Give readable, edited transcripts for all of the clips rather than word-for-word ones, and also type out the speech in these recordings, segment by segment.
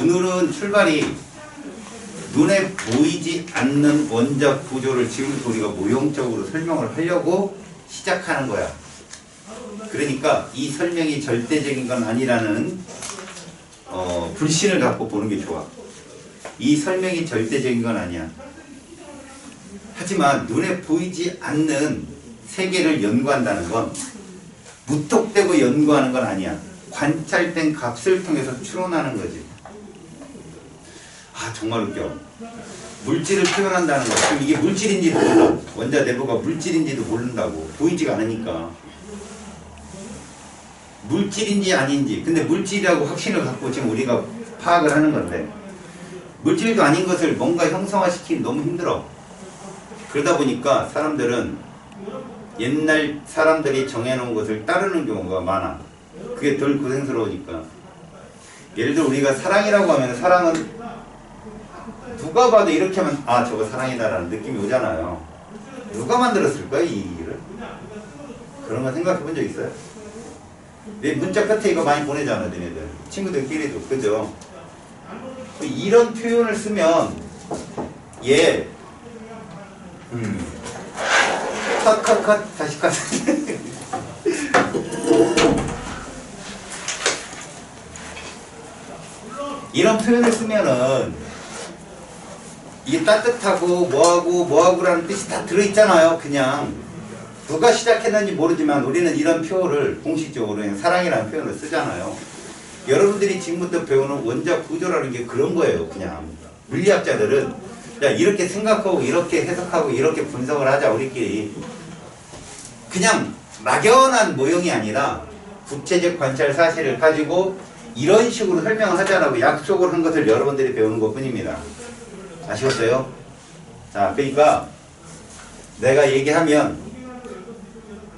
오늘은 출발이 눈에 보이지 않는 원자 구조를 지금부터 우리가 모형적으로 설명을 하려고 시작하는 거야. 그러니까 이 설명이 절대적인 건 아니라는 불신을 갖고 보는 게 좋아. 이 설명이 절대적인 건 아니야. 하지만 눈에 보이지 않는 세계를 연구한다는 건 무턱대고 연구하는 건 아니야. 관찰된 값을 통해서 추론하는 거지. 아, 정말 웃겨. 물질을 표현한다는 거. 그럼 이게 물질인지도 몰라. 원자 내부가 물질인지도 모른다고. 보이지가 않으니까. 물질인지 아닌지. 근데 물질이라고 확신을 갖고 지금 우리가 파악을 하는 건데, 물질도 아닌 것을 뭔가 형성화시키기 너무 힘들어. 그러다 보니까 사람들은 옛날 사람들이 정해놓은 것을 따르는 경우가 많아. 그게 덜 고생스러우니까. 예를 들어 우리가 사랑이라고 하면, 사랑은 누가 봐도 이렇게 하면 아, 저거 사랑이다라는 느낌이 오잖아요. 누가 만들었을까 이 얘기를? 그런 거 생각해 본 적 있어요? 내 문자 끝에 이거 많이 보내잖아, 너네들. 친구들끼리도. 그죠? 이런 표현을 쓰면 얘 컷 다시 컷. 이런 표현을 쓰면은 이게 따뜻하고 뭐하고라는 뜻이 다 들어있잖아요. 그냥 누가 시작했는지 모르지만 우리는 이런 표현을 공식적으로 그냥 사랑이라는 표현을 쓰잖아요. 여러분들이 지금부터 배우는 원자 구조라는 게 그런 거예요. 그냥 물리학자들은 야, 이렇게 생각하고 이렇게 해석하고 이렇게 분석을 하자 우리끼리. 그냥 막연한 모형이 아니라 구체적 관찰 사실을 가지고 이런 식으로 설명을 하자라고 약속을 한 것을 여러분들이 배우는 것 뿐입니다. 아시겠어요? 자, 그러니까 내가 얘기하면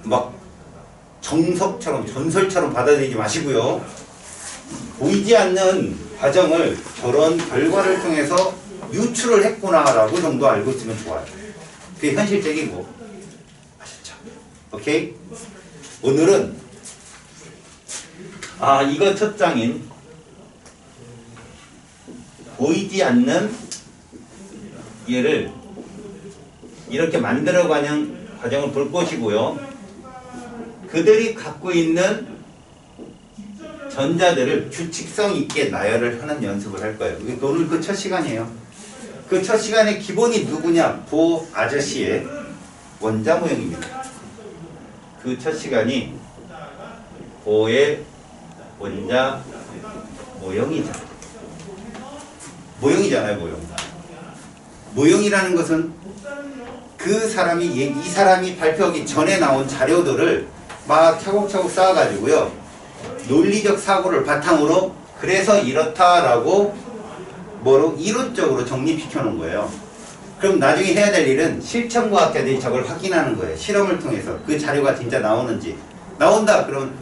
막 정석처럼 전설처럼 받아들이지 마시고요. 보이지 않는 과정을 저런 결과를 통해서 유출을 했구나라고 정도 알고 있으면 좋아요. 그게 현실적이고. 아셨죠? 오케이? 오늘은 이거 첫 장인 보이지 않는 얘를 이렇게 만들어가는 과정을 볼 것이고요. 그들이 갖고 있는 전자들을 규칙성 있게 나열을 하는 연습을 할 거예요. 오늘 그 첫 시간이에요. 그 첫 시간의 기본이 누구냐? 보 아저씨의 원자 모형입니다. 그 첫 시간이 보의 원자 모형이잖아요, 모형. 모형이라는 것은 그 사람이, 이 사람이 발표하기 전에 나온 자료들을 막 차곡차곡 쌓아가지고요. 논리적 사고를 바탕으로 그래서 이렇다라고 이론적으로 정립시켜 놓은 거예요. 그럼 나중에 해야 될 일은 실천과학자들이 저걸 확인하는 거예요. 실험을 통해서 그 자료가 진짜 나오는지. 나온다 그러면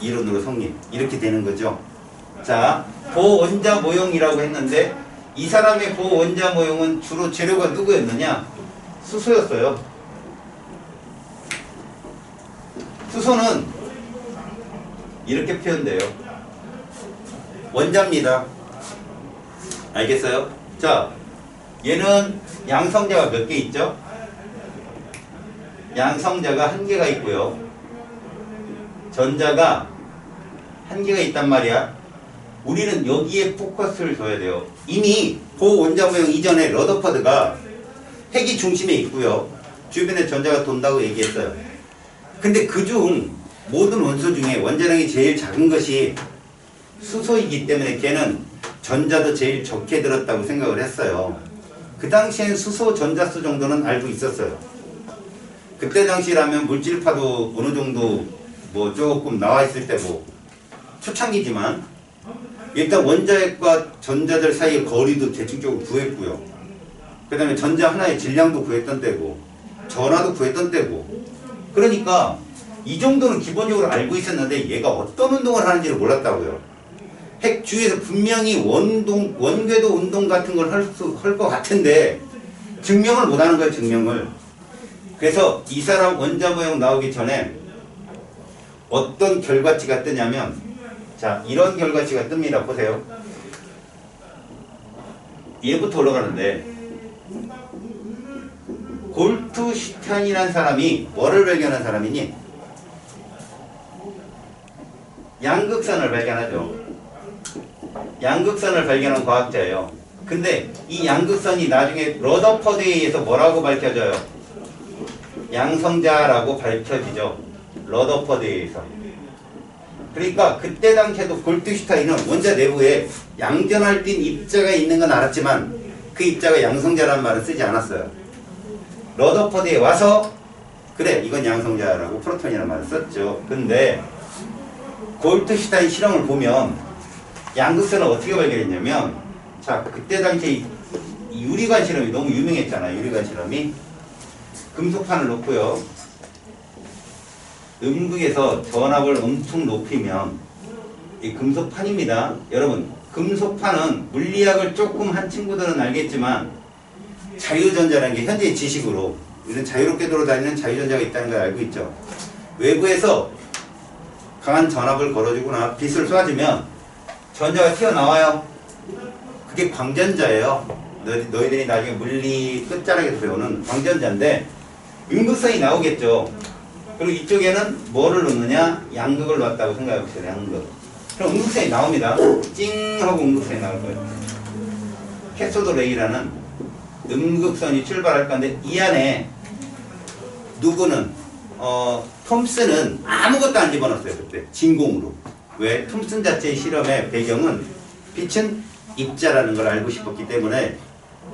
이론으로 성립. 이렇게 되는 거죠. 자, 보원자 모형이라고 했는데 이 사람의 보원자 모형은 주로 재료가 누구였느냐? 수소였어요. 수소는 이렇게 표현돼요. 원자입니다. 알겠어요? 자, 얘는 양성자가 몇 개 있죠? 양성자가 한 개가 있고요. 전자가 한 개가 있단 말이야. 우리는 여기에 포커스를 둬야 돼요. 이미 보원자 모형 이전에 러더퍼드가 핵이 중심에 있고요. 주변에 전자가 돈다고 얘기했어요. 근데 그중 모든 원소 중에 원자량이 제일 작은 것이 수소이기 때문에 걔는 전자도 제일 적게 들었다고 생각을 했어요. 그 당시엔 수소 전자수 정도는 알고 있었어요. 그때 당시라면 물질파도 어느 정도 조금 나와 있을 때고 초창기지만 일단 원자핵과 전자들 사이의 거리도 대충적으로 구했고요. 그 다음에 전자 하나의 질량도 구했던 때고 전하도 구했던 때고. 그러니까 이 정도는 기본적으로 알고 있었는데 얘가 어떤 운동을 하는지를 몰랐다고요. 핵 주위에서 분명히 원궤도 운동 같은 걸 할 것 같은데 증명을 못하는 거예요. 증명을. 그래서 이 사람 원자 모형 나오기 전에 어떤 결과치가 뜨냐면, 자, 이런 결과치가 뜹니다. 보세요. 얘부터 올라가는데 골트슈타인이라는 사람이 뭐를 발견한 사람이니? 양극선을 발견하죠. 양극선을 발견한 과학자예요. 근데 이 양극선이 나중에 러더퍼드에 의해서 뭐라고 밝혀져요? 양성자라고 밝혀지죠. 러더퍼드에 의해서. 그러니까 그때 당시에도 골트슈타인은 원자 내부에 양전활 띤 입자가 있는 건 알았지만 그 입자가 양성자라는 말을 쓰지 않았어요. 러더퍼드에 와서 그래 이건 양성자라고 프로톤이라는 말을 썼죠. 근데 골트슈타인 실험을 보면 양극선을 어떻게 발견했냐면 자 그때 당시에 이 유리관 실험이 너무 유명했잖아요. 유리관 실험이 금속판을 놓고요. 음극에서 전압을 엄청 높이면 이 금속판입니다. 여러분 금속판은 물리학을 조금 한 친구들은 알겠지만 자유전자라는 게 현재의 지식으로 이런 자유롭게 돌아다니는 자유전자가 있다는 걸 알고 있죠. 외부에서 강한 전압을 걸어주거나 빛을 쏘아주면 전자가 튀어나와요. 그게 광전자예요. 너희들이 나중에 물리 끝자락에서 배우는 광전자인데 음극선이 나오겠죠. 그리고 이쪽에는 뭐를 넣느냐? 양극을 넣었다고 생각해보세요. 양극. 그럼 음극선이 나옵니다. 찡 하고 음극선이 나올 거예요. 캐소드 레이라는 음극선이 출발할 건데 이 안에 누구는 톰슨은 아무것도 안 집어넣었어요. 그때 진공으로. 왜? 톰슨 자체의 실험의 배경은 빛은 입자라는 걸 알고 싶었기 때문에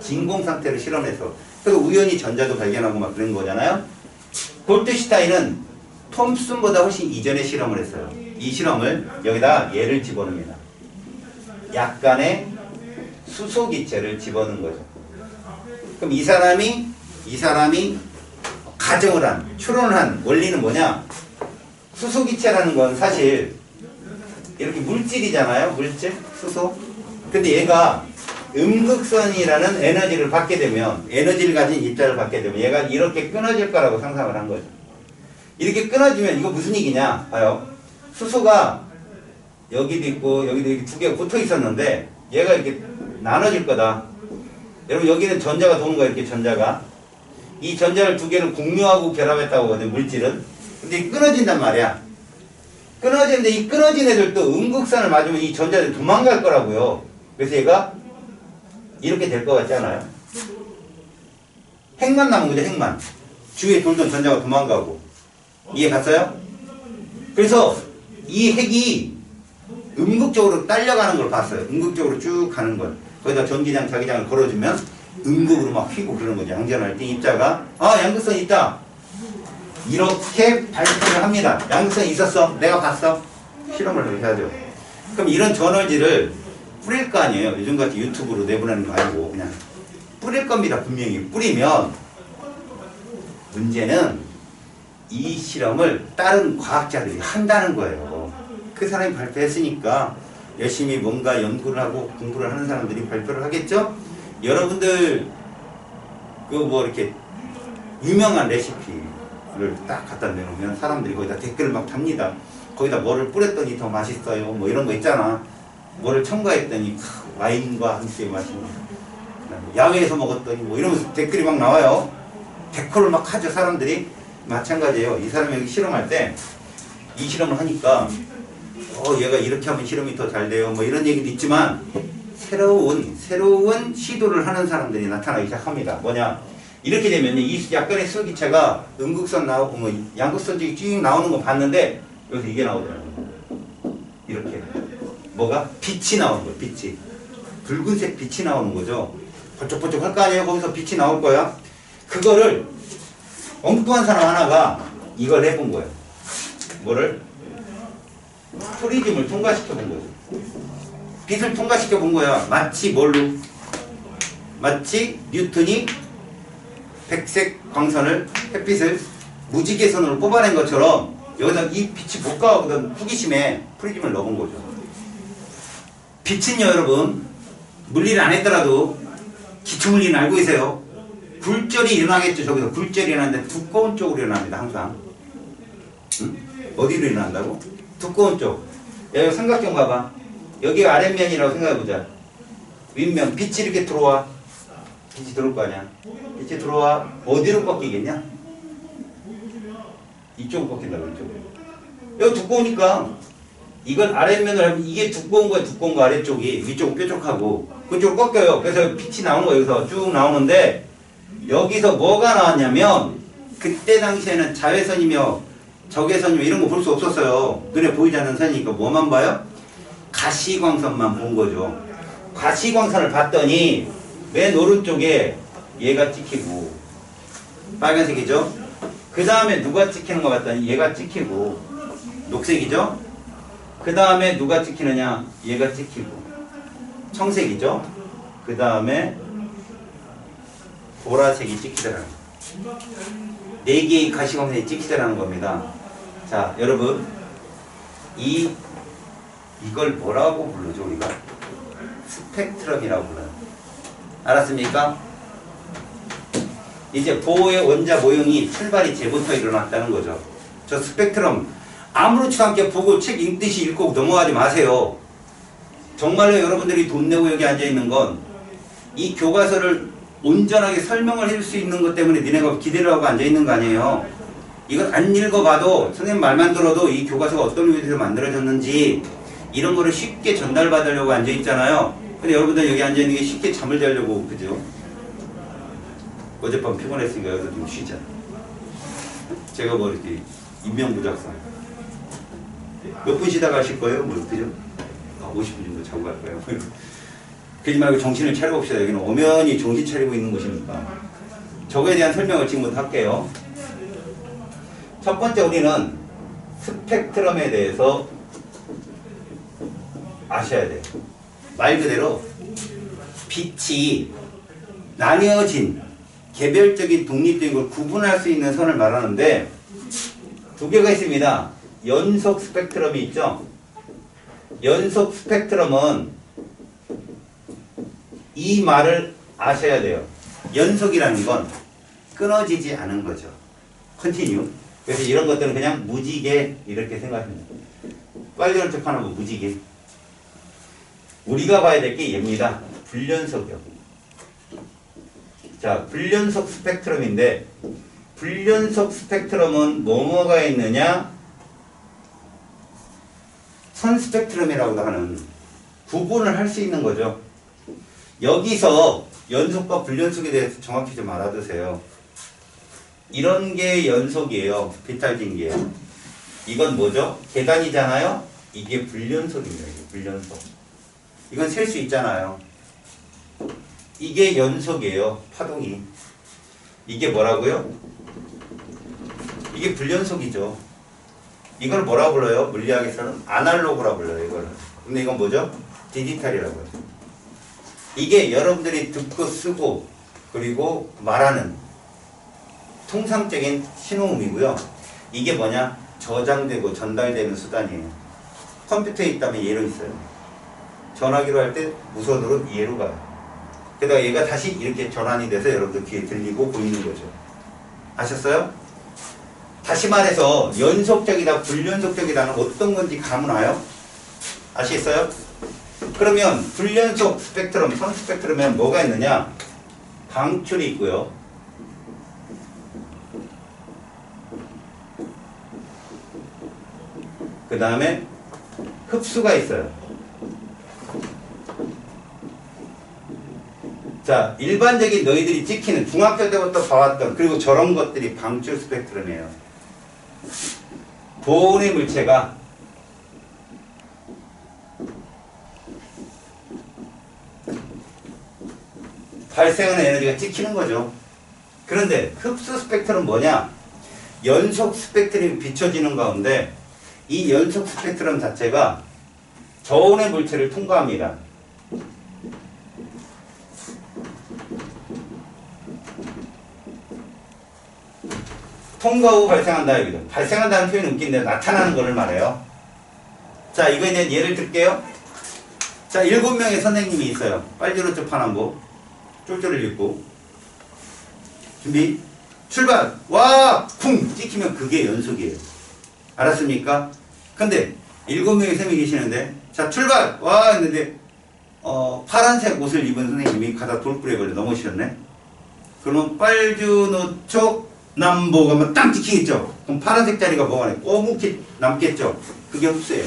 진공 상태로 실험해서 그리고 우연히 전자도 발견하고 막 그런 거잖아요. 골트슈타인은 톰슨보다 훨씬 이전에 실험을 했어요. 이 실험을 여기다 얘를 집어넣습니다. 약간의 수소기체를 집어넣은 거죠. 그럼 이 사람이 가정을 한, 추론을 한 원리는 뭐냐? 수소기체라는 건 사실 이렇게 물질이잖아요. 물질, 수소. 근데 얘가 음극선이라는 에너지를 받게 되면, 에너지를 가진 입자를 받게 되면 얘가 이렇게 끊어질 거라고 상상을 한 거죠. 이렇게 끊어지면 이거 무슨 얘기냐? 봐요. 수소가 여기도 있고 여기도 이렇게 두 개가 붙어 있었는데 얘가 이렇게 나눠질 거다. 여러분 여기는 전자가 도는 거예요. 이렇게 전자가. 이 전자를 두 개를 공유하고 결합했다고 하거든요. 물질은. 근데 이게 끊어진단 말이야. 끊어지는데 이 끊어진 애들도 음극선을 맞으면 이 전자들이 도망갈 거라고요. 그래서 얘가 이렇게 될 것 같지 않아요? 핵만 남은 거죠. 핵만. 주위에 돌던 전자가 도망가고. 이해 갔어요? 그래서 이 핵이 음극적으로 딸려가는 걸 봤어요. 음극적으로 쭉 가는 걸. 거기다 전기장, 자기장을 걸어주면 음극으로 막 휘고 그러는 거죠. 양전할 때 입자가 양극선이 있다. 이렇게 발표를 합니다. 양극선이 있었어. 내가 봤어. 실험을 그렇게 하죠. 그럼 이런 저널지를 뿌릴 거 아니에요. 요즘같이 유튜브로 내보내는 거 아니고 그냥 뿌릴 겁니다. 분명히. 뿌리면 문제는 이 실험을 다른 과학자들이 한다는 거예요. 그 사람이 발표했으니까 열심히 뭔가 연구를 하고 공부를 하는 사람들이 발표를 하겠죠? 여러분들 그 뭐 이렇게 유명한 레시피를 딱 갖다 내놓으면 사람들이 거기다 댓글을 막 답니다. 거기다 뭐를 뿌렸더니 더 맛있어요. 뭐 이런 거 있잖아. 뭐를 첨가했더니 와인과 함께 마시는 야외에서 먹었더니 뭐 이러면서 댓글이 막 나와요. 댓글을 막 하죠. 사람들이. 마찬가지예요. 이 사람이 여기 실험할 때 이 실험을 하니까 얘가 이렇게 하면 실험이 더 잘 돼요. 뭐 이런 얘기도 있지만 새로운 시도를 하는 사람들이 나타나기 시작합니다. 뭐냐? 이렇게 되면 이 약간의 수기체가 음극선 나오고 뭐 양극선 쪽이 쭉 나오는 거 봤는데 여기서 이게 나오더라고요. 이렇게 뭐가? 빛이 나오는 거예요. 빛이 붉은색 빛이 나오는 거죠. 번쩍번쩍 할 거 아니에요. 거기서 빛이 나올 거야. 그거를 엉뚱한 사람 하나가 이걸 해본 거예요. 뭐를? 프리즘을 통과시켜 본 거죠. 빛을 통과시켜 본 거야. 마치 뭘로? 마치 뉴턴이 백색 광선을, 햇빛을 무지개선으로 뽑아낸 것처럼 여기다 이 빛이 못 가거든. 호기심에 프리즘을 넣어본 거죠. 빛은요, 여러분, 물리를 안 했더라도 기초물리는 알고 계세요. 굴절이 일어나겠죠. 저기서 굴절이 일어나는데 두꺼운 쪽으로 일어납니다. 항상. 응? 어디로 일어난다고? 두꺼운 쪽. 여기 삼각형 봐봐. 여기가 아랫면이라고 생각해보자. 윗면 빛이 이렇게 들어와. 빛이 들어올 거 아니야. 빛이 들어와. 어디로 꺾이겠냐? 이쪽으로 꺾인다고, 이쪽으로. 여기 두꺼우니까 이건 아랫면을 하면 이게 두꺼운 거야, 두꺼운 거 아래쪽이. 위쪽은 뾰족하고. 그쪽으로 꺾여요. 그래서 빛이 나오는 거예요. 여기서 쭉 나오는데 여기서 뭐가 나왔냐면 그때 당시에는 자외선이며 적외선이며 이런 거 볼 수 없었어요. 눈에 보이지 않는 선이니까 뭐만 봐요? 가시광선만 본 거죠. 가시광선을 봤더니 맨 오른쪽에 얘가 찍히고 빨간색이죠. 그 다음에 누가 찍히는 거 봤더니 얘가 찍히고 녹색이죠. 그 다음에 누가 찍히느냐? 얘가 찍히고 청색이죠. 그 다음에 보라색이 찍히더라는 거예요. 4개의 가시광선이 찍히더라는 겁니다. 자, 여러분 이걸 뭐라고 부르죠? 우리가 스펙트럼이라고 불러요. 알았습니까? 이제 보호의 원자 모형이 출발이 쟤부터 일어났다는 거죠. 저 스펙트럼 아무렇지도 않게 보고 책 읽듯이 읽고 넘어가지 마세요. 정말로 여러분들이 돈 내고 여기 앉아있는 건 이 교과서를 온전하게 설명을 해줄 수 있는 것 때문에 니네가 기대를 하고 앉아있는 거 아니에요. 이건 안 읽어봐도 선생님 말만 들어도 이 교과서가 어떤 의미에서 만들어졌는지 이런 거를 쉽게 전달받으려고 앉아있잖아요. 근데 여러분들 여기 앉아있는 게 쉽게 잠을 자려고, 그죠? 어젯밤 피곤했으니까 여기서 좀 쉬자. 제가 뭐 이렇게 인명부작상 몇 분 쉬다가 하실 거예요? 뭐 그죠? 50분 정도 자고 갈 거예요. 그러지 말고 정신을 차려봅시다. 여기는 엄연히 정신 차리고 있는 곳이니까. 저거에 대한 설명을 지금부터 할게요. 첫 번째 우리는 스펙트럼에 대해서 아셔야 돼요. 말 그대로 빛이 나뉘어진 개별적인 독립적인 걸 구분할 수 있는 선을 말하는데 두 개가 있습니다. 연속 스펙트럼이 있죠. 연속 스펙트럼은 이 말을 아셔야 돼요. 연속이라는 건 끊어지지 않은 거죠. 컨티뉴. 그래서 이런 것들은 그냥 무지개 이렇게 생각하면 돼요. 빨리 척하는 거 무지개. 우리가 봐야 될 게 얘입니다. 불연속이요. 자, 불연속 스펙트럼인데 불연속 스펙트럼은 뭐뭐가 있느냐? 선 스펙트럼이라고도 하는 구분을 할 수 있는 거죠. 여기서 연속과 불연속에 대해서 정확히 좀 알아두세요. 이런 게 연속이에요. 비탈진 게요. 이건 뭐죠? 계단이잖아요. 이게 불연속입니다. 이게 불연속. 이건 셀 수 있잖아요. 이게 연속이에요. 파동이. 이게 뭐라고요? 이게 불연속이죠. 이걸 뭐라고 불러요? 물리학에서는 아날로그라고 불러요. 이거는. 근데 이건 뭐죠? 디지털이라고 해요. 이게 여러분들이 듣고 쓰고 그리고 말하는 통상적인 신호음이고요. 이게 뭐냐? 저장되고 전달되는 수단이에요. 컴퓨터에 있다면 얘로 있어요. 전화기로 할 때 무선으로 얘로 가요. 게다가 얘가 다시 이렇게 전환이 돼서 여러분들 귀에 들리고 보이는 거죠. 아셨어요? 다시 말해서 연속적이다 불연속적이다는 어떤 건지 감은 와요? 아시겠어요? 그러면 불연속 스펙트럼, 선 스펙트럼에는 뭐가 있느냐? 방출이 있고요. 그 다음에 흡수가 있어요. 자, 일반적인 너희들이 찍히는 중학교 때부터 봐왔던 그리고 저런 것들이 방출 스펙트럼이에요. 보온의 물체가 발생하는 에너지가 찍히는 거죠. 그런데 흡수 스펙트럼은 뭐냐? 연속 스펙트럼이 비춰지는 가운데 이 연속 스펙트럼 자체가 저온의 물체를 통과합니다. 통과 후 발생한다 여기도. 발생한다는 표현이 웃긴데 나타나는 거를 말해요. 자, 이거에 대한 예를 들게요. 자, 7명의 선생님이 있어요. 빨주노 파남보 쫄쫄을 읽고 준비 출발 와 쿵 찍히면 그게 연속이에요. 알았습니까? 근데 7명의 쌤이 계시는데 자 출발 와 했는데 파란색 옷을 입은 선생님이 가다 돌부리에 걸려 넘어지셨네. 그러면 빨주노초 남보가 뭐 딱 찍히겠죠. 그럼 파란색 자리가 뭐가 돼? 꼬묵히 남겠죠. 그게 흡수예요.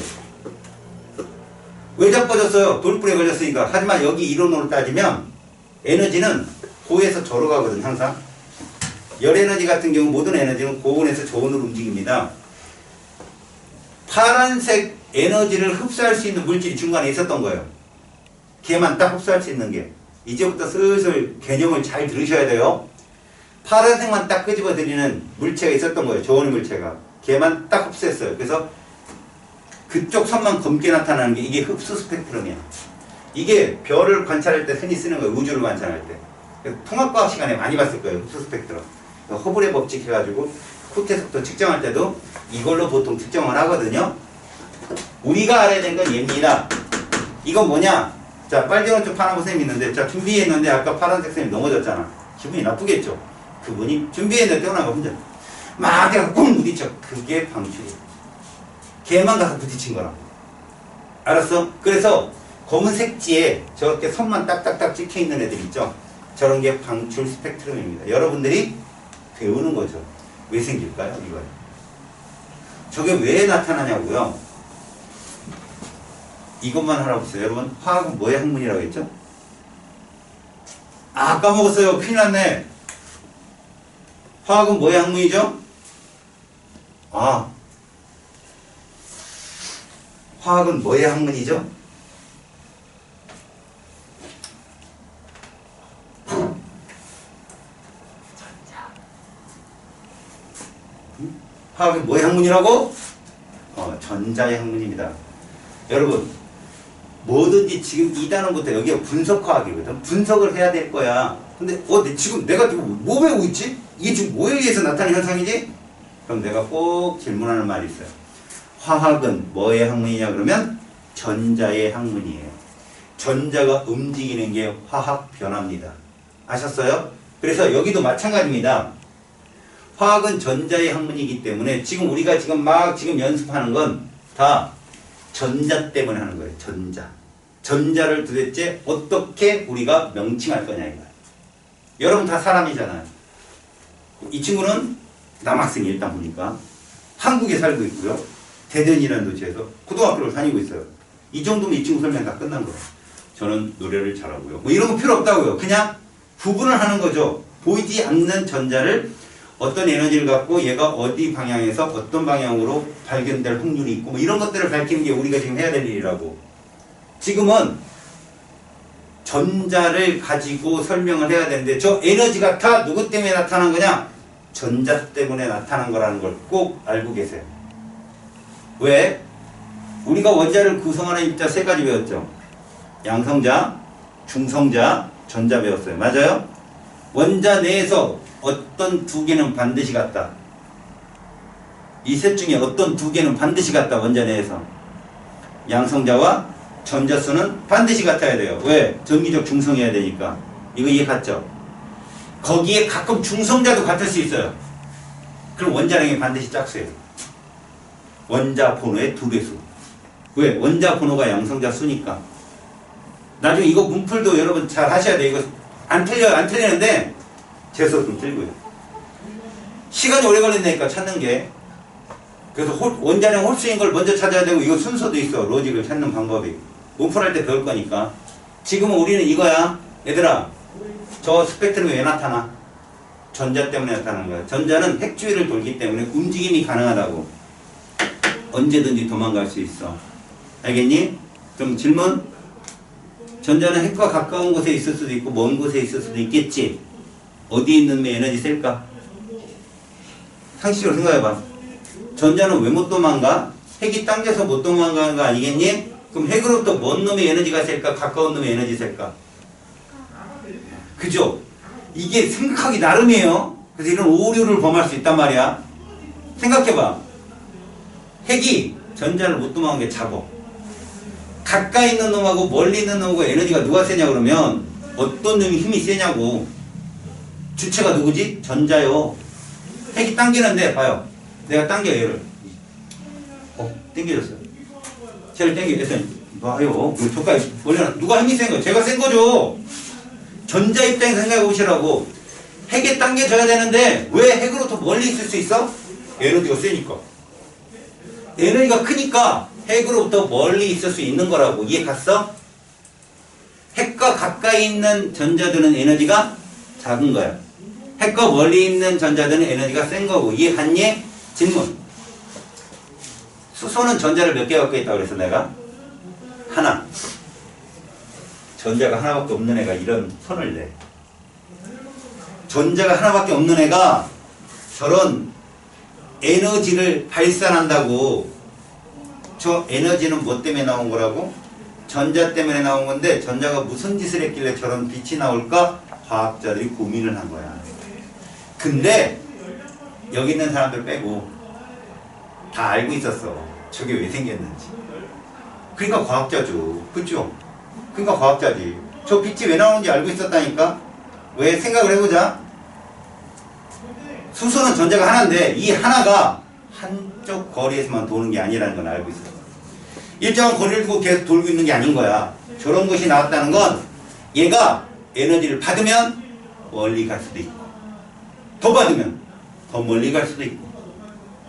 왜 자빠졌어요? 돌부리에 걸렸으니까. 하지만 여기 이론으로 따지면 에너지는 고에서 저로 가거든 항상. 열에너지 같은 경우 모든 에너지는 고온에서 저온으로 움직입니다. 파란색 에너지를 흡수할 수 있는 물질이 중간에 있었던 거예요. 걔만 딱 흡수할 수 있는 게. 이제부터 슬슬 개념을 잘 들으셔야 돼요. 파란색만 딱 끄집어들이는 물체가 있었던 거예요. 저온의 물체가. 걔만 딱 흡수했어요. 그래서 그쪽 선만 검게 나타나는 게 이게 흡수 스펙트럼이야. 이게 별을 관찰할 때 흔히 쓰는 거예요. 우주를 관찰할 때. 통합과학 시간에 많이 봤을 거예요. 흡수 스펙트럼. 허블의 법칙 해가지고 코테 속도 측정할 때도 이걸로 보통 측정을 하거든요. 우리가 알아야 되는 건 얘입니다. 이건 뭐냐? 자, 빨주노초 파란 선생님이 있는데, 자, 준비했는데 아까 파란색 선생님 넘어졌잖아. 기분이 나쁘겠죠? 그분이 준비했는데 태어난 거 혼자. 막 내가 꼭 부딪혀. 그게 방출이야. 걔만 가서 부딪힌 거라. 알았어? 그래서 검은색지에 저렇게 선만 딱딱딱 찍혀 있는 애들 있죠? 저런 게 방출 스펙트럼입니다. 여러분들이 배우는 거죠. 왜 생길까요? 이거요. 저게 왜 나타나냐고요? 이것만 알아보세요. 여러분, 화학은 뭐의 학문이라고 했죠? 아, 까먹었어요. 큰일 났네. 화학은 뭐의 학문이죠? 아, 화학은 뭐의 학문이죠? 화학은 뭐의 학문이라고? 전자의 학문입니다. 여러분, 뭐든지 지금 이 단원부터 여기가 분석화학이거든. 분석을 해야 될 거야. 근데 지금 내가 뭐 배우고 있지? 이게 지금 뭐에 의해서 나타나는 현상이지? 그럼 내가 꼭 질문하는 말이 있어요. 화학은 뭐의 학문이냐 그러면 전자의 학문이에요. 전자가 움직이는 게 화학 변화입니다. 아셨어요? 그래서 여기도 마찬가지입니다. 화학은 전자의 학문이기 때문에 지금 우리가 지금 연습하는 건 다 전자 때문에 하는 거예요. 전자. 전자를 도대체 어떻게 우리가 명칭할 거냐 이거예요. 여러분 다 사람이잖아요. 이 친구는 남학생이 일단 보니까 한국에 살고 있고요. 대전이라는 도시에서 고등학교를 다니고 있어요. 이 정도면 이 친구 설명 다 끝난 거예요. 저는 노래를 잘하고요. 뭐 이런 거 필요 없다고요. 그냥 구분을 하는 거죠. 보이지 않는 전자를 어떤 에너지를 갖고 얘가 어디 방향에서 어떤 방향으로 발견될 확률이 있고 뭐 이런 것들을 밝히는 게 우리가 지금 해야 될 일이라고. 지금은 전자를 가지고 설명을 해야 되는데 저 에너지가 다 누구 때문에 나타난 거냐? 전자 때문에 나타난 거라는 걸 꼭 알고 계세요. 왜? 우리가 원자를 구성하는 입자 세 가지 배웠죠. 양성자, 중성자, 전자 배웠어요. 맞아요? 원자 내에서 어떤 두 개는 반드시 같다. 이 셋 중에 어떤 두 개는 반드시 같다. 원자 내에서. 양성자와 전자수는 반드시 같아야 돼요. 왜? 전기적 중성이어야 되니까. 이거 이해 갔죠? 거기에 가끔 중성자도 같을 수 있어요. 그럼 원자량이 반드시 짝수예요. 원자 번호의 2배수. 왜? 원자 번호가 양성자 수니까. 나중에 이거 문풀도 여러분 잘 하셔야 돼요. 이거 안 틀리는데 제 수업 좀 틀고요. 시간이 오래 걸린다니까 찾는 게. 그래서 원자량 홀수인 걸 먼저 찾아야 되고 이거 순서도 있어. 로직을 찾는 방법이. 문풀할 때 배울 거니까. 지금은 우리는 이거야. 얘들아, 저 스펙트럼이 왜 나타나? 전자 때문에 나타나는 거야. 전자는 핵 주위를 돌기 때문에 움직임이 가능하다고. 언제든지 도망갈 수 있어. 알겠니? 그럼 질문? 전자는 핵과 가까운 곳에 있을 수도 있고 먼 곳에 있을 수도 있겠지. 어디에 있는 놈의 에너지 셀까? 상식적으로 생각해봐. 전자는 왜 못 도망가? 핵이 당겨서 못 도망가는 거 아니겠니? 그럼 핵으로부터 먼 놈의 에너지가 셀까? 가까운 놈의 에너지 셀까? 그죠? 이게 생각하기 나름이에요. 그래서 이런 오류를 범할 수 있단 말이야. 생각해봐. 핵이 전자를 못 도망간 게 작어. 가까이 있는 놈하고 멀리 있는 놈하고 에너지가 누가 세냐 그러면 어떤 놈이 힘이 세냐고. 주체가 누구지? 전자요. 핵이 당기는데 봐요. 내가 당겨 얘를. 당겨졌어요. 쟤를 당겨. 봐요. 저까지 원래 누가 힘이 센 거야? 제가 센 거죠. 전자 입장에서 생각해 보시라고. 핵에 당겨져야 되는데 왜 핵으로 더 멀리 있을 수 있어? 에너지가 세니까. 에너지가 크니까 핵으로부터 멀리 있을 수 있는 거라고. 이해 갔어? 핵과 가까이 있는 전자들은 에너지가 작은 거야. 핵과 멀리 있는 전자들은 에너지가 센 거고. 이해 갔니? 질문. 수소는 전자를 몇 개 갖고 있다고 그랬어 내가? 하나. 전자가 하나밖에 없는 애가 이런 선을 내. 전자가 하나밖에 없는 애가 저런 에너지를 발산한다고. 저 에너지는 뭐 때문에 나온 거라고? 전자 때문에 나온 건데 전자가 무슨 짓을 했길래 저런 빛이 나올까? 과학자들이 고민을 한 거야. 근데 여기 있는 사람들 빼고 다 알고 있었어. 저게 왜 생겼는지. 그러니까 과학자죠. 그쵸? 그러니까 과학자지. 저 빛이 왜 나오는지 알고 있었다니까? 왜? 생각을 해보자. 수소는 전자가 하나인데 이 하나가 한쪽 거리에서만 도는 게 아니라는 걸 알고 있었어. 일정한 거리를 두고 계속 돌고 있는 게 아닌 거야. 저런 것이 나왔다는 건 얘가 에너지를 받으면 멀리 갈 수도 있고 더 받으면 더 멀리 갈 수도 있고.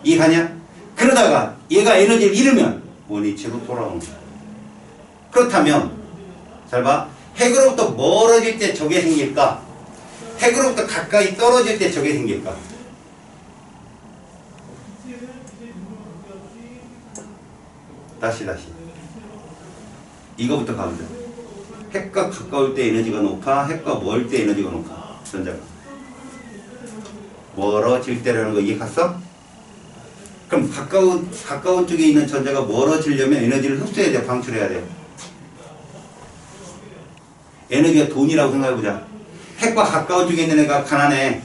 이해가냐? 그러다가 얘가 에너지를 잃으면 원위치로 돌아오는 거야. 그렇다면 잘 봐. 핵으로부터 멀어질 때 저게 생길까? 핵으로부터 가까이 떨어질 때 저게 생길까? 다시 이거부터 가보자. 핵과 가까울 때 에너지가 높아? 핵과 멀 때 에너지가 높아? 전자가 멀어질 때라는 거 이해 갔어? 그럼 가까운 쪽에 있는 전자가 멀어지려면 에너지를 흡수해야 돼? 방출해야 돼? 에너지가 돈이라고 생각해보자. 핵과 가까운 쪽에 있는 애가 가난해.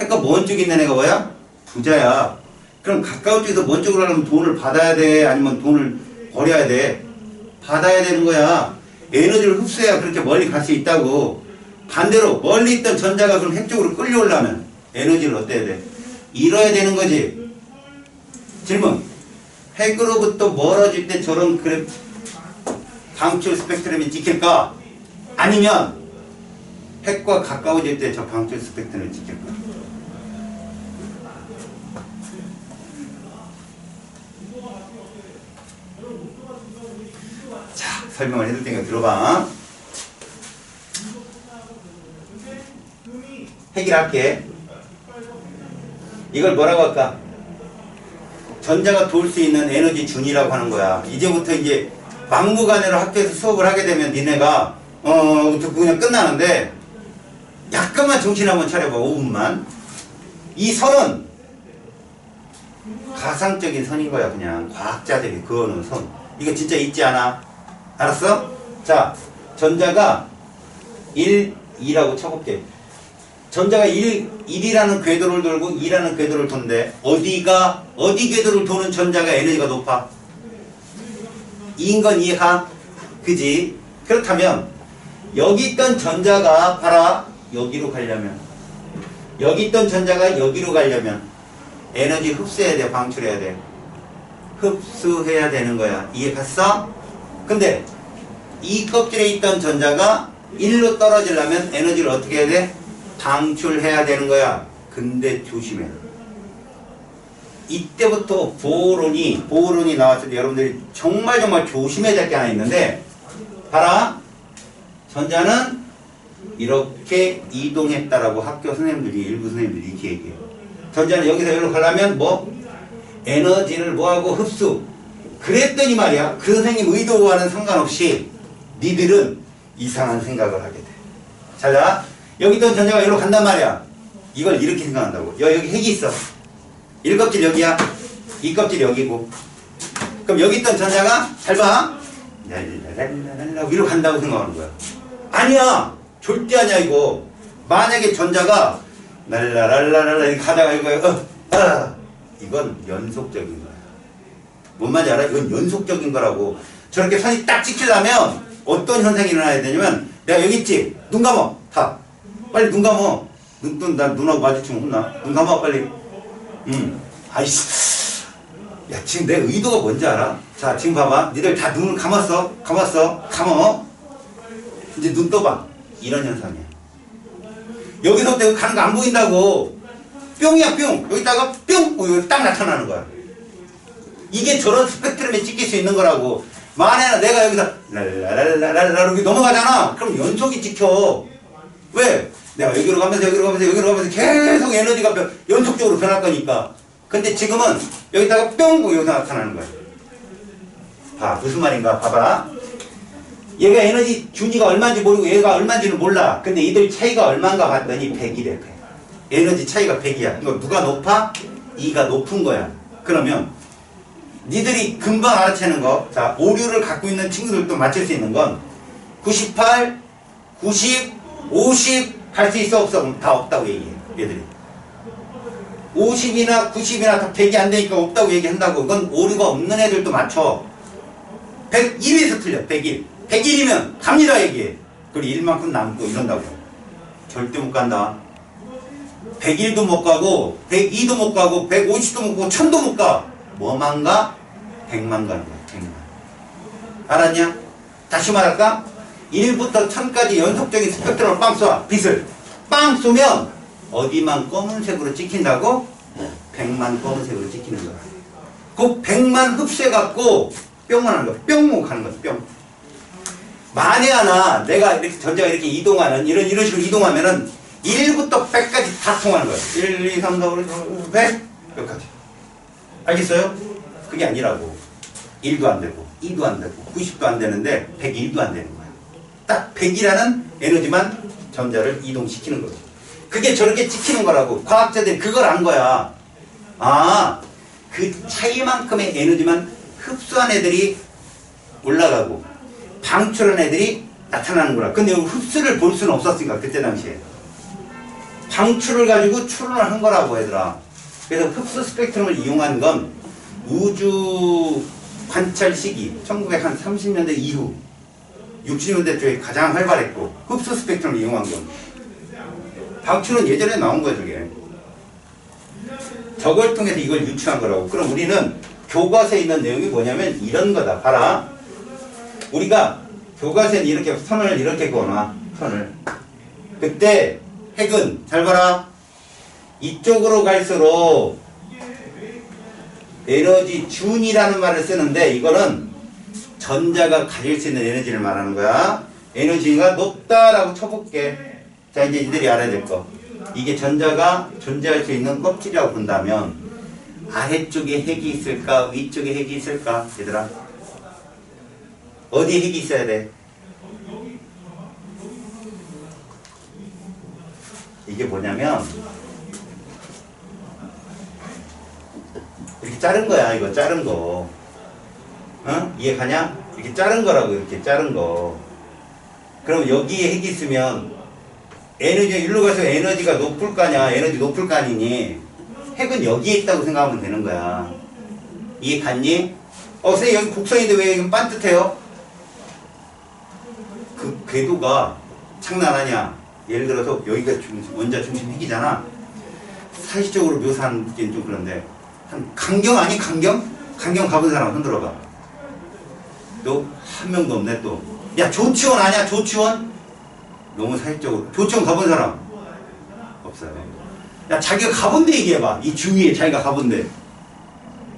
핵과 먼 쪽에 있는 애가 뭐야? 부자야. 그럼 가까운 쪽에서 먼 쪽으로 하려면 돈을 받아야 돼? 아니면 돈을 버려야 돼? 받아야 되는 거야. 에너지를 흡수해야 그렇게 멀리 갈 수 있다고. 반대로 멀리 있던 전자가 그럼 핵 쪽으로 끌려오려면 에너지를 어때야 돼? 잃어야 되는 거지. 질문. 핵으로부터 멀어질 때 저런 방출 스펙트럼이 찍힐까? 아니면 핵과 가까워질 때 저 방출 스펙트럼이 찍힐까? 자, 설명을 해줄 테니까 들어봐. 핵이랄게. 이걸 뭐라고 할까? 전자가 돌 수 있는 에너지 준이라고 하는 거야. 이제부터 이제 막무가내로 학교에서 수업을 하게 되면 니네가 듣고 그냥 끝나는데 약간만 정신 한번 차려봐. 5분만. 이 선은 가상적인 선인 거야. 그냥 과학자들이 그어놓은 선. 이거 진짜 있지 않아? 알았어? 자, 전자가 1, 2라고 쳐볼게. 전자가 1이라는 궤도를 돌고 2라는 궤도를 도는데 어디 궤도를 도는 전자가 에너지가 높아? 2인 건 이해가? 그지? 그렇다면 여기 있던 전자가 봐라. 여기로 가려면 여기 있던 전자가 여기로 가려면 에너지 흡수해야 돼? 방출해야 돼? 흡수해야 되는 거야. 이해 갔어? 근데 이 껍질에 있던 전자가 1로 떨어지려면 에너지를 어떻게 해야 돼? 방출해야 되는 거야. 근데 조심해. 이때부터 보호론이 나왔을 때 여러분들이 정말 조심해야 될 게 하나 있는데 봐라. 전자는 이렇게 이동했다라고 학교 선생님들이 일부 선생님들이 이렇게 얘기해요. 전자는 여기서 여기로 가려면 에너지를 뭐하고 흡수. 그랬더니 말이야. 그 선생님 의도와는 상관없이 니들은 이상한 생각을 하게 돼. 자, 여기 있던 전자가 여기로 간단 말이야. 이걸 이렇게 생각한다고. 여기 핵이 있어. 1껍질 여기야. 2껍질 여기고. 그럼 여기 있던 전자가 잘 봐. 위로 간다고 생각하는 거야. 아니야. 절대 아니야 이거. 만약에 전자가 랄라랄라랄라 이렇게 가다가 이건 연속적인 거야. 뭔 말인지 알아? 이건 연속적인 거라고. 저렇게 선이 딱 찍히려면 어떤 현상이 일어나야 되냐면 내가 여기 있지? 눈 감어. 다. 빨리 눈 감어. 눈하고 마주치면 혼나. 눈 감어 빨리. 아이씨. 야 지금 내 의도가 뭔지 알아? 자, 지금 봐봐. 니들 다 눈을 감았어. 감어. 이제 눈 떠봐. 이런 현상이야. 여기서부터 가는 거 안 보인다고. 뿅이야, 뿅. 여기다가 뿅! 여기 딱 나타나는 거야. 이게 저런 스펙트럼에 찍힐 수 있는 거라고. 만약에 내가 여기서 랄랄랄랄랄 이렇게 넘어가잖아. 그럼 연속이 찍혀. 왜? 내가 여기로 가면서 계속 에너지가 연속적으로 변할 거니까. 근데 지금은 여기다가 뿅! 여기서 나타나는 거야. 봐, 무슨 말인가 봐봐. 얘가 에너지 준위가 얼마인지 모르고 얘가 얼마인지는 몰라. 근데 이들 차이가 얼마인가 봤더니 100이래. 100. 에너지 차이가 100이야. 이거 누가 높아? 2가 높은 거야. 그러면 니들이 금방 알아채는 거. 자, 오류를 갖고 있는 친구들도 맞출 수 있는 건 98, 90, 50 갈 수 있어 없어? 그럼 다 없다고 얘기해. 얘들이 50이나 90이나 다 100이 안 되니까 없다고 얘기한다고. 이건 오류가 없는 애들도 맞춰. 101에서 틀려. 101. 101이면 갑니다 얘기해. 그리고 1만큼 남고 이런다고. 절대 못 간다. 101도 못 가고 102도 못 가고 150도 못 가고 1000도 못 가. 뭐만 가? 100만 가는 거야. 100만. 알았냐? 다시 말할까? 1부터 1000까지 연속적인 스펙트럼을 빵 쏴. 빛을 빵 쏘면 어디만 검은색으로 찍힌다고? 100만 검은색으로 찍히는 거야. 그 100만 흡수해갖고 뿅을 하는 거야. 뿅 하는 거야. 뿅. 만에 하나 내가 이렇게 전자가 이렇게 이동하는 이런 식으로 이동하면은 1부터 100까지 다 통하는 거야. 1, 2, 3, 4, 5, 6, 100 여기까지. 알겠어요? 그게 아니라고. 1도 안 되고 2도 안 되고 90도 안 되는데 101도 안 되는 거야. 딱 100이라는 에너지만 전자를 이동시키는 거지. 그게 저렇게 찍히는 거라고. 과학자들이 그걸 안 거야. 아, 그 차이만큼의 에너지만 흡수한 애들이 올라가고 방출한 애들이 나타나는 거라. 근데 흡수를 볼 수는 없었으니까 그때 당시에 방출을 가지고 추론을 한 거라고 얘들아. 그래서 흡수 스펙트럼을 이용한 건 우주 관찰 시기 1930년대 이후 60년대 쪽에 가장 활발했고 흡수 스펙트럼을 이용한 건 방출은 예전에 나온 거야 저게. 저걸 통해서 이걸 유추한 거라고. 그럼 우리는 교과서에 있는 내용이 뭐냐면 이런 거다. 봐라. 우리가 교과서에 이렇게 선을 이렇게 그어놔. 선을. 그때 핵은 잘 봐라. 이쪽으로 갈수록 에너지 준이라는 말을 쓰는데 이거는 전자가 가질 수 있는 에너지를 말하는 거야. 에너지가 높다라고 쳐볼게. 자, 이제 이들이 알아야 될 거. 이게 전자가 존재할 수 있는 껍질이라고 본다면 아래쪽에 핵이 있을까? 위쪽에 핵이 있을까? 얘들아. 어디에 핵이 있어야 돼? 이게 뭐냐면 이렇게 자른 거야. 이거 자른 거. 어? 이해 가냐? 이렇게 자른 거라고. 이렇게 자른 거. 그럼 여기에 핵이 있으면 에너지가 일로 가서 에너지가 높을 거 아니야. 에너지 높을 거 아니니. 핵은 여기에 있다고 생각하면 되는 거야. 이해 갔니? 선생님 여기 곡선인데 왜 여기 반듯해요? 그 궤도가 장난하냐? 예를 들어서 여기가 원자 중심 핵이잖아. 사실적으로 묘사하는 게 좀 그런데 한 강경 아니 강경? 강경 가본 사람 흔들어봐. 너 한 명도 없네 또. 야 조치원 아니야? 조치원? 너무 사실적으로. 조치원 가본 사람? 없어요. 야 자기가 가본 데 얘기해봐. 이 주위에 자기가 가본 데.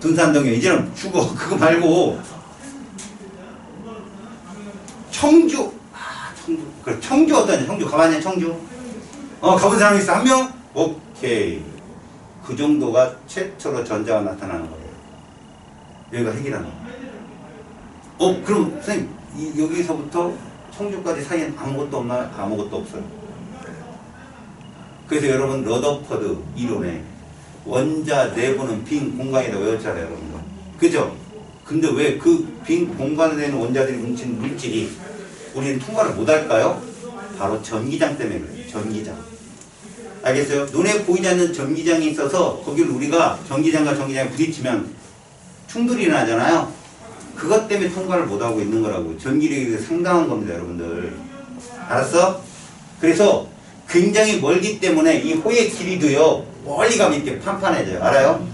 둔산동에 이제는 죽어. 그거 말고 청주. 청주. 그래 청주 어떠냐? 청주 가봤냐? 청주? 가본 사람 있어? 한 명? 오케이. 그 정도가 최초로 전자가 나타나는 거예요. 여기가 핵이라는 거. 그럼 선생님 여기서부터 청주까지 사이엔 아무것도 없나요? 아무것도 없어요. 그래서 여러분 러더퍼드 이론에 원자 내부는 빈 공간이라고 외웠잖아요, 여러분. 그죠? 근데 왜 그 빈 공간에 있는 원자들이 뭉친 물질이 우리는 통과를 못할까요? 바로 전기장 때문에 그래요. 전기장. 알겠어요? 눈에 보이지 않는 전기장이 있어서 거기를 우리가 전기장과 전기장이 부딪히면 충돌이 일어나잖아요. 그것 때문에 통과를 못하고 있는 거라고. 전기력이 상당한 겁니다, 여러분들. 알았어? 그래서 굉장히 멀기 때문에 이 호의 길이도요 멀리 가면 이렇게 판판해져요. 알아요?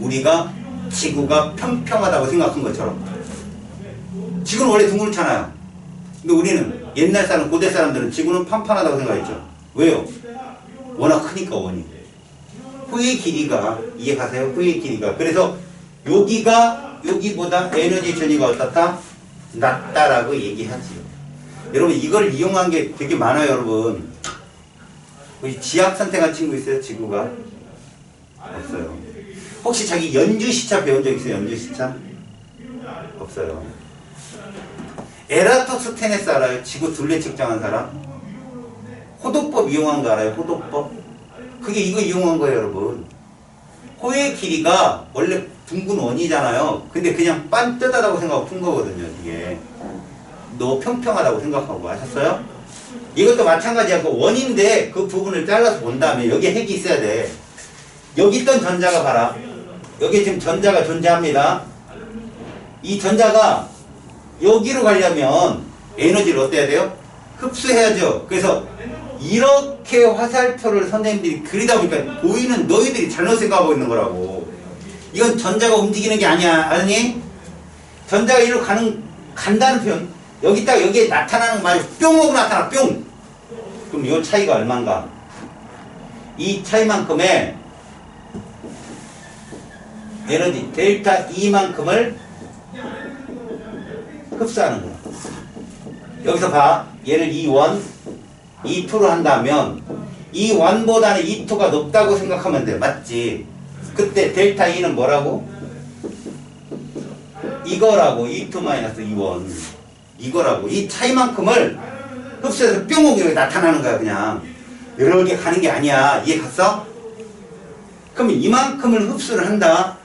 우리가 지구가 평평하다고 생각한 것처럼. 지구는 원래 둥그렇잖아요. 근데 우리는 옛날 사람, 고대 사람들은 지구는 판판하다고 생각했죠. 왜요? 워낙 크니까 원이. 후의 길이가, 이해가세요? 후의 길이가. 그래서 여기가 여기보다 에너지 전이가 어떻다? 낮다라고 얘기하지요. 여러분 이걸 이용한 게 되게 많아요. 여러분 혹시 지학 선택한 친구 있어요? 지구가? 없어요. 혹시 자기 연주시차 배운 적 있어요? 연주시차? 없어요. 에라토스테네스 알아요? 지구 둘레 측정한 사람? 호도법 이용한 거 알아요? 호도법? 그게 이거 이용한 거예요. 여러분 호의 길이가 원래 둥근 원이잖아요. 근데 그냥 반듯하다고 생각하고 푼 거거든요. 이게 너 평평하다고 생각하고. 아셨어요? 이것도 마찬가지야. 원인데 그 부분을 잘라서 본 다음에 여기에 핵이 있어야 돼. 여기 있던 전자가 봐라. 여기 지금 전자가 존재합니다. 이 전자가 여기로 가려면 에너지를 어때야 돼요? 흡수해야죠. 그래서 이렇게 화살표를 선생님들이 그리다 보니까 보이는 너희들이 잘못 생각하고 있는 거라고. 이건 전자가 움직이는 게 아니야. 아니? 전자가 이리로 간다는 표현. 여기 딱 여기에 나타나는 말이 뿅 하고 나타나. 뿅. 그럼 이 차이가 얼마인가? 이 차이만큼의 에너지 델타 E만큼을 흡수하는 거야. 여기서 봐. 얘를 E1, E2로 한다면 E1보다는 E2가 높다고 생각하면 돼. 맞지? 그때 델타 E는 뭐라고? 이거라고. E2-E1 이거라고. 이 차이만큼을 흡수해서 뿅 오고 여기 나타나는 거야. 그냥 이렇게 가는 게 아니야. 이해 갔어? 그럼 이만큼을 흡수를 한다.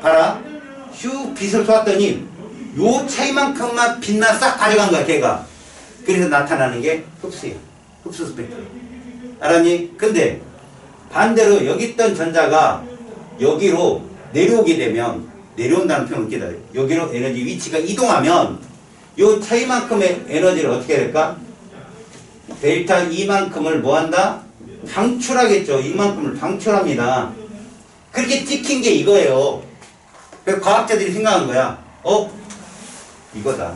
봐라. 휴 빛을 쏘았더니 요 차이만큼만 빛나 싹 가져간 거야. 걔가. 그래서 나타나는 게 흡수야. 흡수 스펙트럼. 알았니? 근데 반대로 여기 있던 전자가 여기로 내려오게 되면, 내려온다는 표현을 기다려. 여기로 에너지 위치가 이동하면 요 차이만큼의 에너지를 어떻게 될까? 델타 E만큼을 뭐 한다? 방출하겠죠. 이만큼을 방출합니다. 그렇게 찍힌 게 이거예요. 그래서 과학자들이 생각한 거야. 이거다.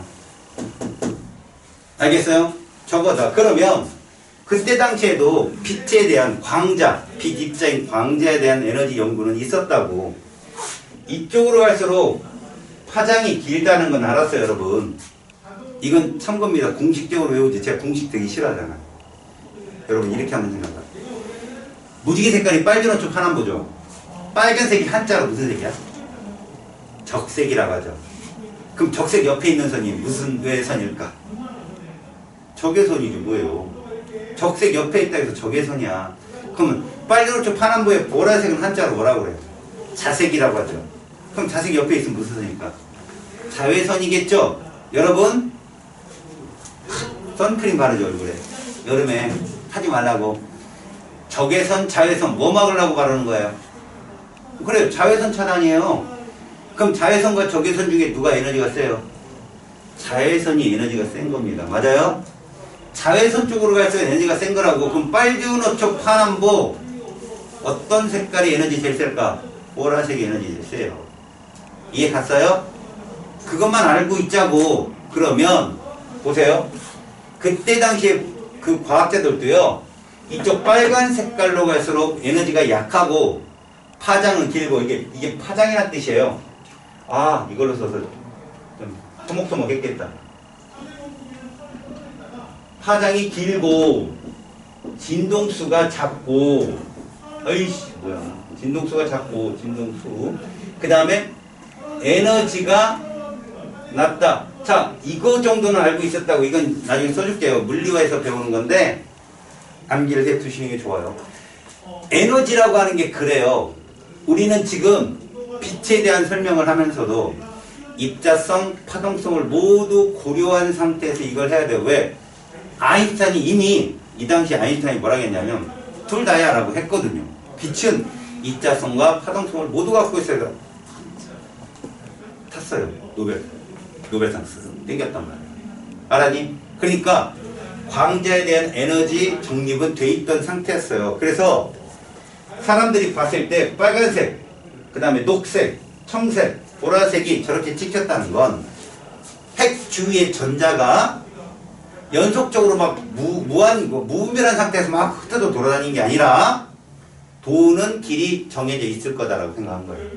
알겠어요? 저거다. 그러면 그때 당시에도 빛에 대한 광자, 빛 입자인 광자에 대한 에너지 연구는 있었다고. 이쪽으로 갈수록 파장이 길다는 건 알았어요, 여러분. 이건 참고입니다. 공식적으로 외우지. 제가 공식 되게 싫어하잖아. 여러분 이렇게 한번 생각해봐. 무지개 색깔이 빨주노초 파남보죠. 빨간색이 한자로 무슨 색이야? 적색이라고 하죠. 그럼 적색 옆에 있는 선이 무슨 왜 선일까? 적외선이지 뭐예요. 적색 옆에 있다 해서 적외선이야. 그러면 빨주노초 파남보의 보라색은 한자로 뭐라고 그래요? 자색이라고 하죠. 그럼 자색 옆에 있으면 무슨 선일까? 자외선이겠죠? 여러분 선크림 바르죠 얼굴에. 여름에 하지 말라고. 적외선, 자외선 뭐 막으려고 바르는 거예요? 그래요. 자외선 차단이에요. 그럼 자외선과 적외선 중에 누가 에너지가 세요? 자외선이 에너지가 센 겁니다. 맞아요? 자외선 쪽으로 갈수록 에너지가 센 거라고. 그럼 빨주노초 파남보 어떤 색깔이 에너지 제일 셀까? 보라색이 에너지 제일 세요. 이해 갔어요? 그것만 알고 있자고. 그러면 보세요. 그때 당시에 그 과학자들도요, 이쪽 빨간 색깔로 갈수록 에너지가 약하고 파장은 길고, 이게 파장이란 뜻이에요. 아, 이걸로 써서 좀 토목토목했겠다. 파장이 길고 진동수가 작고, 어이씨 뭐야, 진동수가 작고, 진동수, 그 다음에 에너지가 낮다. 자, 이거 정도는 알고 있었다고. 이건 나중에 써줄게요. 물리화에서 배우는 건데 암기를 해두시는 게 좋아요. 에너지라고 하는 게 그래요. 우리는 지금 빛에 대한 설명을 하면서도 입자성, 파동성을 모두 고려한 상태에서 이걸 해야 돼요. 왜? 아인슈타인이 이미 이 당시 아인슈타인이 뭐라 했냐면 둘 다야 라고 했거든요. 빛은 입자성과 파동성을 모두 갖고 있어요. 탔어요. 노벨상스 땡겼단 말이야. 알았니? 그러니까 광자에 대한 에너지 정립은 돼 있던 상태였어요. 그래서 사람들이 봤을 때 빨간색, 그 다음에 녹색, 청색, 보라색이 저렇게 찍혔다는 건 핵 주위의 전자가 연속적으로 막 무분별한 상태에서 막 흩어져 돌아다니는 게 아니라 도는 길이 정해져 있을 거다라고 생각한 거예요.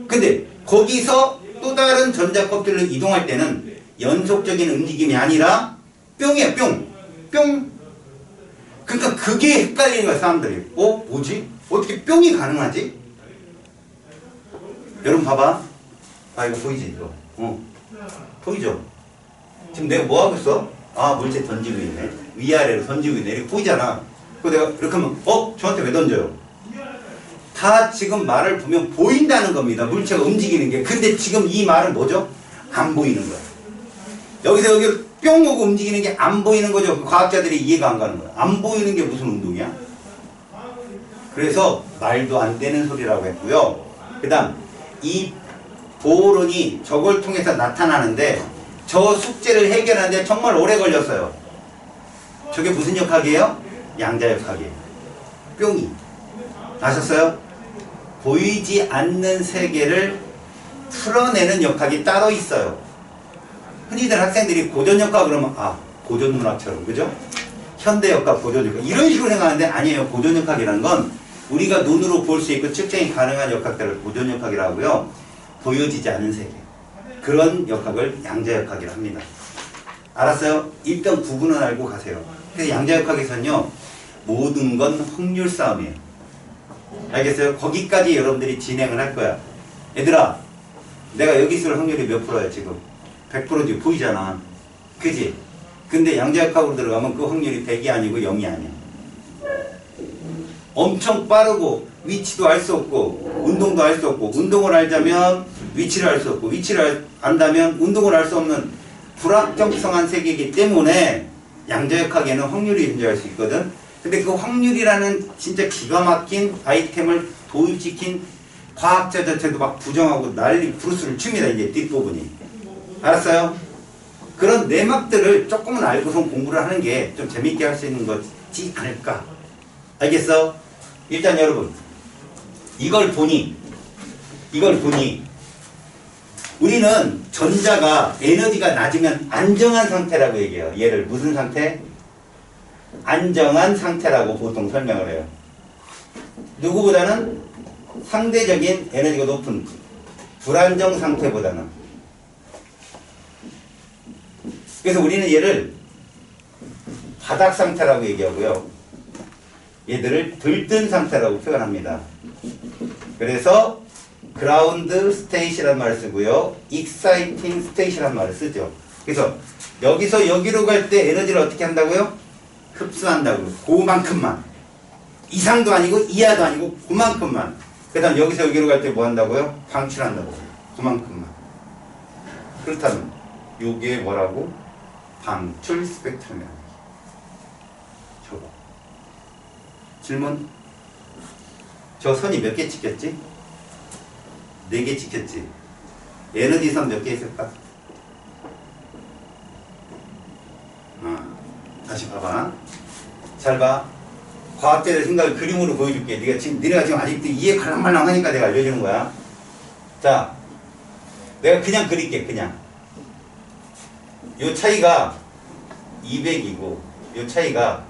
근데 거기서 또 다른 전자 껍질로 이동할 때는 연속적인 움직임이 아니라 뿅이야, 뿅. 뿅. 그러니까 그게 헷갈리는 거야, 사람들이. 뭐지? 어떻게 뿅이 가능하지? 여러분 봐봐. 아, 이거 보이지, 이거? 보이죠? 지금 내가 뭐 하고 있어? 아, 물체 던지고 있네. 위아래로 던지고 있네. 이렇게 보이잖아. 그거 내가 이렇게 하면, 저한테 왜 던져요? 다 지금 말을 보면 보인다는 겁니다. 물체가 움직이는 게. 근데 지금 이 말은 뭐죠? 안 보이는 거야. 여기서 여기로 뿅 오고 움직이는 게 안 보이는 거죠. 과학자들이 이해가 안 가는 거야. 안 보이는 게 무슨 운동이야? 그래서 말도 안 되는 소리라고 했고요. 그 다음, 이 보호론이 저걸 통해서 나타나는데 저 숙제를 해결하는데 정말 오래 걸렸어요. 저게 무슨 역학이에요? 양자역학이에요. 뿅이. 아셨어요? 보이지 않는 세계를 풀어내는 역학이 따로 있어요. 흔히들 학생들이 고전역학 그러면 고전문학처럼, 그죠? 현대역학, 고전역학 이런 식으로 생각하는데 아니에요. 고전역학이라는 건 우리가 눈으로 볼 수 있고 측정이 가능한 역학들을 고전역학이라고 하고요. 보여지지 않는 세계, 그런 역학을 양자역학이라 합니다. 알았어요? 일단 구분은 알고 가세요. 그래서 양자역학에서는요, 모든 건 확률 싸움이에요. 알겠어요? 거기까지 여러분들이 진행을 할 거야. 얘들아, 내가 여기 있을 확률이 몇 프로야 지금? 100%지. 보이잖아. 그지? 근데 양자역학으로 들어가면 그 확률이 100이 아니고 0이 아니야. 엄청 빠르고 위치도 알 수 없고 운동도 알 수 없고, 운동을 알자면 위치를 알 수 없고, 위치를 안다면 운동을 알 수 없는 불확정성한 세계이기 때문에 양자역학에는 확률이 존재할 수 있거든. 근데 그 확률이라는 진짜 기가 막힌 아이템을 도입시킨 과학자 자체도 막 부정하고 난리 브루스를 칩니다. 이제 뒷부분이. 알았어요? 그런 내막들을 조금은 알고서 공부를 하는 게 좀 재밌게 할 수 있는 거지 않을까? 알겠어? 일단 여러분, 이걸 보니 우리는 전자가 에너지가 낮으면 안정한 상태라고 얘기해요. 얘를 무슨 상태? 안정한 상태라고 보통 설명을 해요. 누구보다는 상대적인 에너지가 높은 불안정 상태보다는. 그래서 우리는 얘를 바닥 상태라고 얘기하고요. 얘들을 들뜬 상태라고 표현합니다. 그래서 그라운드 스테이시라는 말을 쓰고요. 익사이팅 스테이시라는 말을 쓰죠. 그래서 여기서 여기로 갈 때 에너지를 어떻게 한다고요? 흡수한다고요. 그만큼만. 이상도 아니고 이하도 아니고 그만큼만. 그 다음 여기서 여기로 갈 때 뭐 한다고요? 방출한다고요. 그만큼만. 그렇다면 요게 뭐라고? 방출 스펙트럼이라는 얘기. 저거. 질문? 저 선이 몇 개 찍혔지? 4개 찍혔지? 에너지 선 몇 개 있을까? 다시 봐봐. 잘 봐. 과학자의 생각을 그림으로 보여줄게. 니네가 지금 아직도 이해 갈랑말랑 하니까 내가 알려주는 거야. 자, 내가 그냥 그릴게. 그냥. 요 차이가 200이고, 요 차이가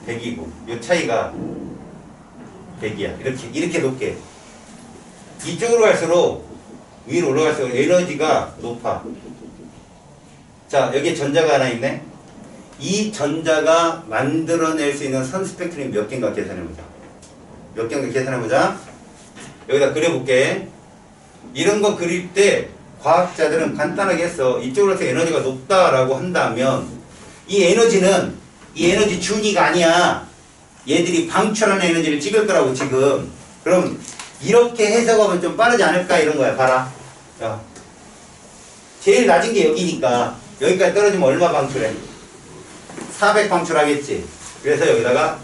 100이고, 요 차이가 100이야. 이렇게 높게. 이쪽으로 갈수록, 위로 올라갈수록 에너지가 높아. 자, 여기에 전자가 하나 있네. 이 전자가 만들어낼 수 있는 선 스펙트럼이 몇 개인가 계산해보자. 몇 개인가 계산해보자. 여기다 그려볼게. 이런 거 그릴 때 과학자들은 간단하게 했어. 이쪽으로서 에너지가 높다라고 한다면 이 에너지 준위가 아니야. 얘들이 방출하는 에너지를 찍을 거라고 지금. 그럼 이렇게 해석하면 좀 빠르지 않을까 이런 거야. 봐라. 자, 제일 낮은 게 여기니까 여기까지 떨어지면 얼마 방출해? 400 방출하겠지. 그래서 여기다가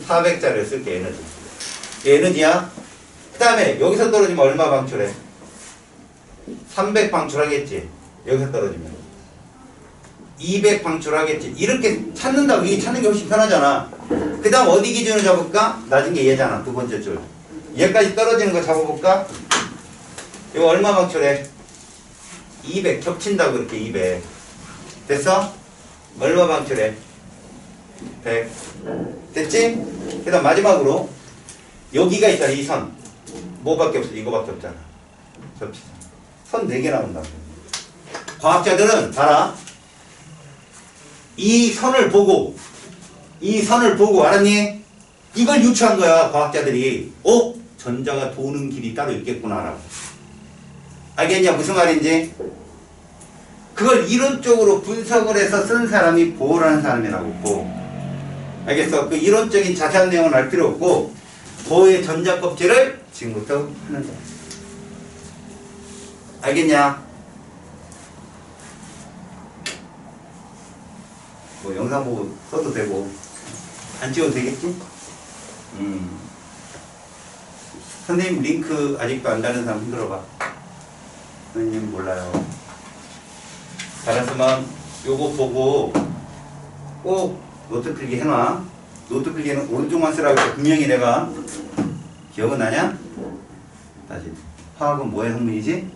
400자를 쓸게. 에너지. 에너지야. 그 다음에 여기서 떨어지면 얼마 방출해? 300 방출하겠지. 여기서 떨어지면 200 방출하겠지. 이렇게 찾는다고. 이게 찾는 게 훨씬 편하잖아. 그 다음 어디 기준으로 잡을까? 낮은 게 얘잖아. 두 번째 줄. 얘까지 떨어지는 거 잡아볼까? 이거 얼마 방출해? 200 겹친다고 그렇게 200 됐어? 얼마 방출해? 100 됐지? 그 다음 마지막으로 여기가 있잖아 이 선 뭐밖에 없어 이거밖에 없잖아 겹치자 선 4개 나온다 과학자들은 봐라 이 선을 보고 알았니? 이걸 유추한 거야 과학자들이 전자가 도는 길이 따로 있겠구나 라고 알겠냐 무슨 말인지 그걸 이론적으로 분석을 해서 쓴 사람이 보호라는 사람이라고 보호 알겠어? 그 이론적인 자세한 내용은 알 필요 없고 보호의 전자 껍질을 지금부터 하는 거야 알겠냐? 뭐 영상 보고 써도 되고 안 찍어도 되겠지? 선생님 링크 아직도 안 다는 사람 흔들어봐 선생님 몰라요 잘했으면 요거 보고 꼭 노트 필기 해놔 노트 필기는 오른쪽만 쓰라고 해서 분명히 내가 기억은 나냐? 다시 화학은 뭐의 학문이지?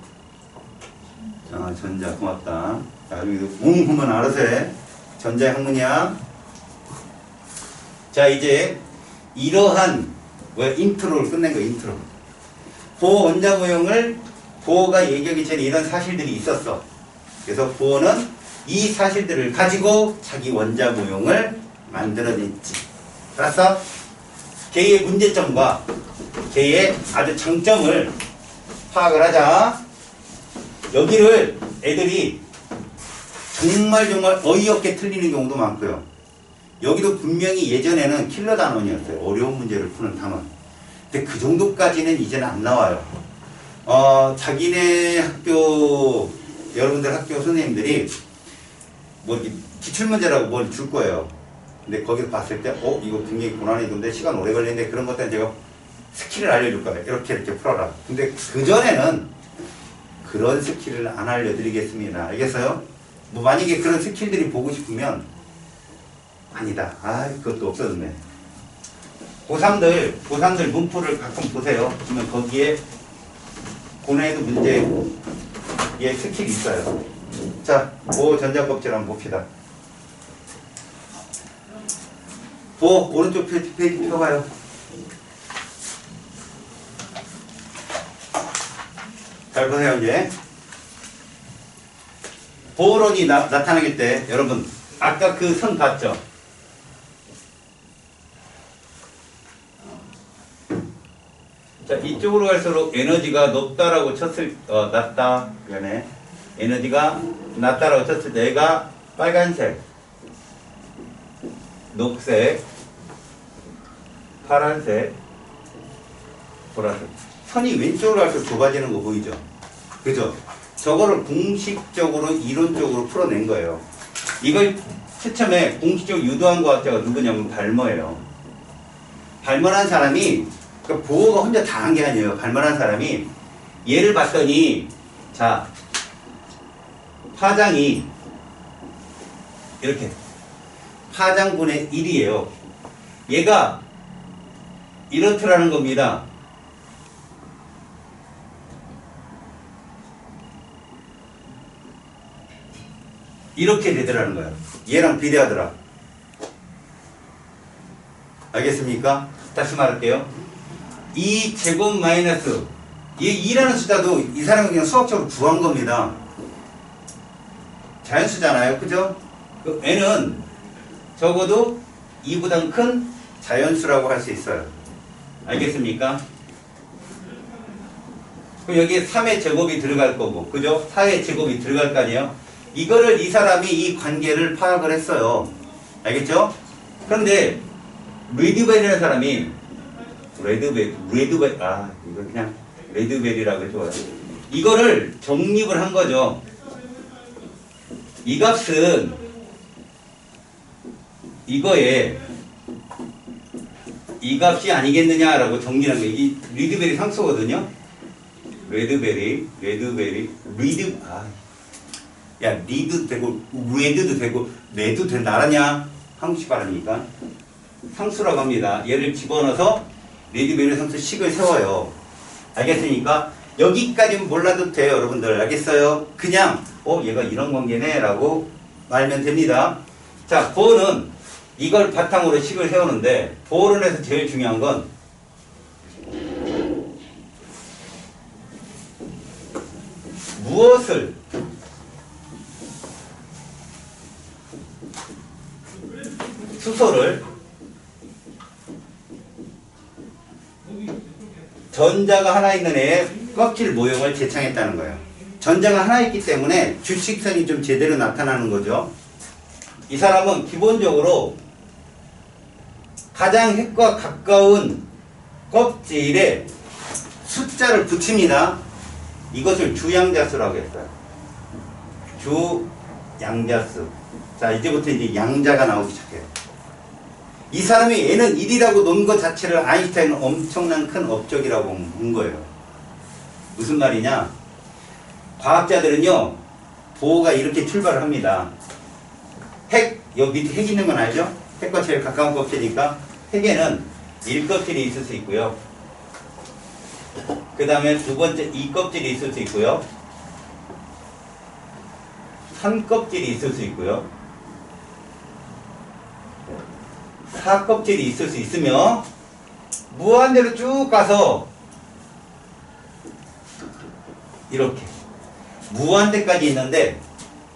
전자 고맙다 자 여기도 보면 알아서 해 전자의 학문이야 자 이제 이러한 인트로를 끝낸 거야 인트로 보호 원자 모형을 보호가 얘기하기 전에 이런 사실들이 있었어 그래서 보호는 이 사실들을 가지고 자기 원자 모형을 만들어냈지 알았어? 걔의 문제점과 걔의 아주 장점을 파악을 하자 여기를 애들이 정말 어이없게 틀리는 경우도 많고요 여기도 분명히 예전에는 킬러 단원이었어요 어려운 문제를 푸는 단원 근데 그 정도까지는 이제는 안 나와요 자기네 학교 여러분들 학교 선생님들이 뭐 기출문제라고 뭘 줄 거예요 근데 거기서 봤을 때 이거 굉장히 고난이도인데 시간 오래 걸리는데 그런 것들은 제가 스킬을 알려줄 거예요 이렇게 풀어라 근데 그전에는 그런 스킬을 안 알려드리겠습니다 알겠어요? 뭐 만약에 그런 스킬들이 보고 싶으면 아니다 그것도 없어졌네 고3들 문풀을 가끔 보세요 그러면 거기에 고난이도 문제에 스킬이 있어요 자 보호 전자껍질 한번 봅시다 보호 오른쪽 페이지 펴봐요 잘 보세요 이제 보호론이 나타나게 때 여러분 아까 그 선 봤죠? 자 이쪽으로 갈수록 에너지가 높다라고 쳤을 낮다 미안해 에너지가 낮다라고 쳤을 때 얘가 빨간색 녹색 파란색 보라색 선이 왼쪽으로 갈수록 좁아지는 거 보이죠? 그죠? 저거를 공식적으로 이론적으로 풀어낸 거예요 이걸 최첨에 공식적으로 유도한 과학자가 누구냐면 발머예요 발머란 사람이 그러니까 보호가 혼자 다 한 게 아니에요 발머란 사람이 얘를 봤더니 자 파장이 이렇게 파장분의 1이에요 얘가 이렇더라는 겁니다 이렇게 되더라는 거야 얘랑 비례하더라 알겠습니까? 다시 말할게요 2제곱 마이너스 이 2라는 숫자도 이 사람은 그냥 수학적으로 구한 겁니다 자연수잖아요 그죠? 그 n은 적어도 2보다 큰 자연수라고 할 수 있어요 알겠습니까? 그럼 여기에 3의 제곱이 들어갈 거고 그죠? 4의 제곱이 들어갈 거 아니에요? 이거를 이 사람이 이 관계를 파악을 했어요 알겠죠? 그런데 리드벨이라는 사람이 레드벨 이거 그냥 레드벨이라고 해줘요 이거를 정립을 한 거죠 이 값은 이거에 이 값이 아니겠느냐라고 정리한 거예요 이 리드벨이 상수거든요 리드 되고 레드도 되고 레드 된다 알았냐? 한국식 발음이니까 상수라고 합니다 얘를 집어넣어서 레드벨의 상수 식을 세워요 알겠습니까? 여기까지는 몰라도 돼요, 여러분들. 알겠어요? 그냥 얘가 이런 관계네 라고 말면 됩니다. 자, 보어는 이걸 바탕으로 식을 세우는데 보어론에서 제일 중요한 건 무엇을 수소를 전자가 하나 있는 애의 껍질 모형을 재창했다는 거예요. 전자가 하나 있기 때문에 주식선이 좀 제대로 나타나는 거죠. 이 사람은 기본적으로 가장 핵과 가까운 껍질에 숫자를 붙입니다. 이것을 주양자수라고 했어요. 주양자수. 자, 이제부터 이제 양자가 나오기 시작해요. 이 사람이 얘는 1이라고 놓은 것 자체를 아인슈타인은 엄청난 큰 업적이라고 본 거예요. 무슨 말이냐? 과학자들은요, 보호가 이렇게 출발을 합니다. 핵, 여기 밑에 핵 있는 건 알죠? 핵과 제일 가까운 껍질이니까 핵에는 1껍질이 있을 수 있고요. 그 다음에 두 번째 2껍질이 있을 수 있고요. 3껍질이 있을 수 있고요. 4껍질이 있을 수 있으며 무한대로 쭉 가서 이렇게 무한대까지 있는데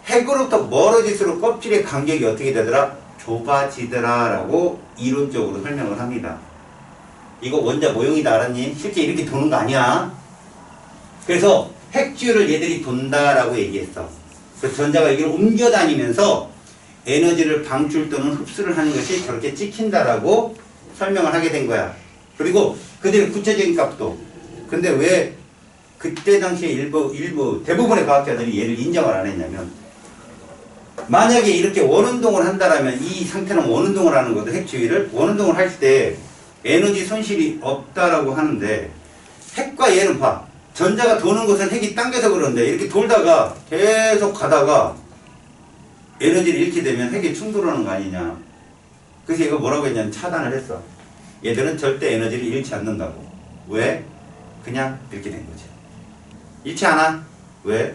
핵으로부터 멀어질수록 껍질의 간격이 어떻게 되더라? 좁아지더라 라고 이론적으로 설명을 합니다. 이거 원자 모형이다 알았니? 실제 이렇게 도는 거 아니야. 그래서 핵주를 얘들이 돈다라고 얘기했어. 그래서 전자가 여기를 옮겨 다니면서 에너지를 방출 또는 흡수를 하는 것이 저렇게 찍힌다라고 설명을 하게 된 거야. 그리고 그들의 구체적인 값도. 근데 왜 그때 당시에 일부 대부분의 과학자들이 얘를 인정을 안 했냐면, 만약에 이렇게 원운동을 한다라면 이 상태는 원운동을 하는 거든. 핵주위를 원운동을 할 때 에너지 손실이 없다라고 하는데, 핵과 얘는 봐. 전자가 도는 곳은 핵이 당겨서 그러는데 이렇게 돌다가 계속 가다가 에너지를 잃게 되면 핵에 충돌하는 거 아니냐. 그래서 이거 뭐라고 했냐면 차단을 했어. 얘들은 절대 에너지를 잃지 않는다고. 왜? 그냥 이렇게 된 거지. 잃지 않아. 왜?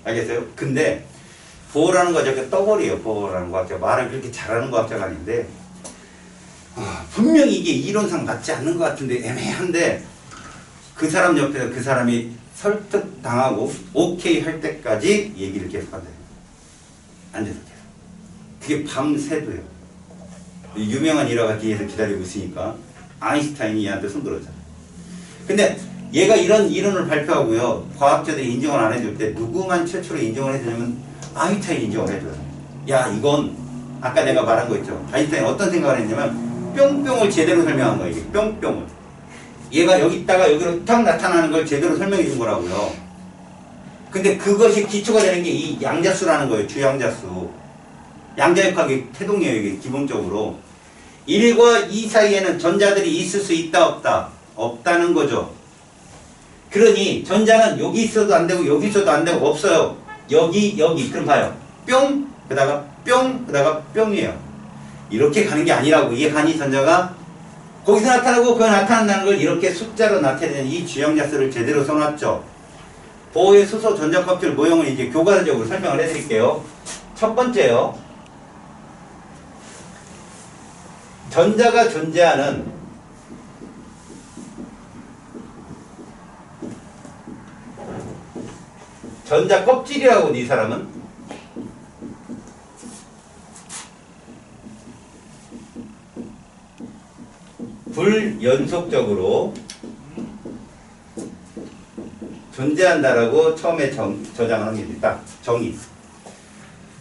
알겠어요? 근데 보어라는 거 저렇게 떠버려요. 보어라는 과학자. 말을 그렇게 잘하는 과학자가 아닌데 분명히 이게 이론상 맞지 않는 것 같은데 애매한데 그 사람 옆에서 그 사람이 설득당하고 오케이 할 때까지 얘기를 계속 한대요. 앉아서 계속. 그게 밤새도요. 유명한 일화가 뒤에서 기다리고 있으니까 아인슈타인이 얘한테 손들었잖아. 근데 얘가 이런 이론을 발표하고요. 과학자들이 인정을 안 해줄 때 누구만 최초로 인정을 해주냐면 아인슈타인이 인정을 해줘요. 야, 이건 아까 내가 말한 거 있죠. 아인슈타인 어떤 생각을 했냐면 뿅뿅을 제대로 설명한 거예요. 이게 뿅뿅을. 얘가 여기 있다가 여기로 탁 나타나는 걸 제대로 설명해 준 거라고요. 근데 그것이 기초가 되는 게 이 양자수라는 거예요. 주양자수. 양자역학의 태동이에요. 이게 기본적으로. 1과 2 사이에는 전자들이 있을 수 있다 없다? 없다는 거죠. 그러니 전자는 여기 있어도 안 되고 여기 있어도 안 되고 없어요. 여기 그럼 봐요. 뿅 그다가 뿅 그다가 뿅이에요. 이렇게 가는 게 아니라고. 이해가니? 전자가 거기서 나타나고 그거 나타난다는 걸 이렇게 숫자로 나타내는 이 주양자수를 제대로 써놨죠. 보호의 수소 전자 껍질 모형을 이제 교과서적으로 설명을 해드릴게요. 첫 번째요. 전자가 존재하는 전자 껍질이라고 이 사람은 불연속적으로 존재한다라고 처음에 저장을 합니다. 정의.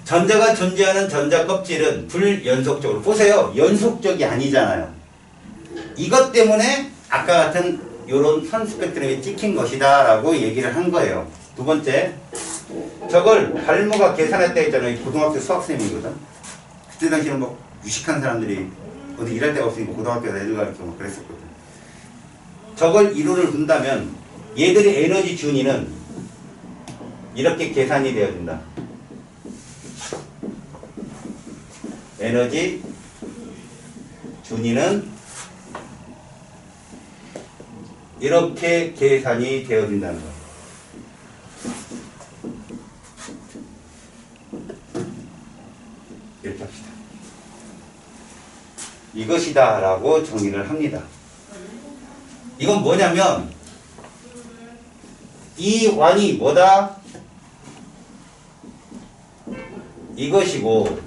전자가 존재하는 전자 껍질은 불연속적으로. 보세요. 연속적이 아니잖아요. 이것 때문에 아까 같은 요런 선 스펙트럼이 찍힌 것이다 라고 얘기를 한 거예요. 두 번째, 저걸 발모가 계산했다 했잖아요. 고등학교 수학생이거든. 그때 당시에는 뭐 유식한 사람들이 어디 일할 데가 없으니까 고등학교에서 애들 가르치고 막 그랬었거든. 저걸 이론을 둔다면 얘들의 에너지 준위는 이렇게 계산이 되어진다. 에너지 준위는 이렇게 계산이 되어진다는 거예요. 이렇게 합시다. 이것이다 라고 정의를 합니다. 이건 뭐냐면 이 완이 뭐다? 이것이고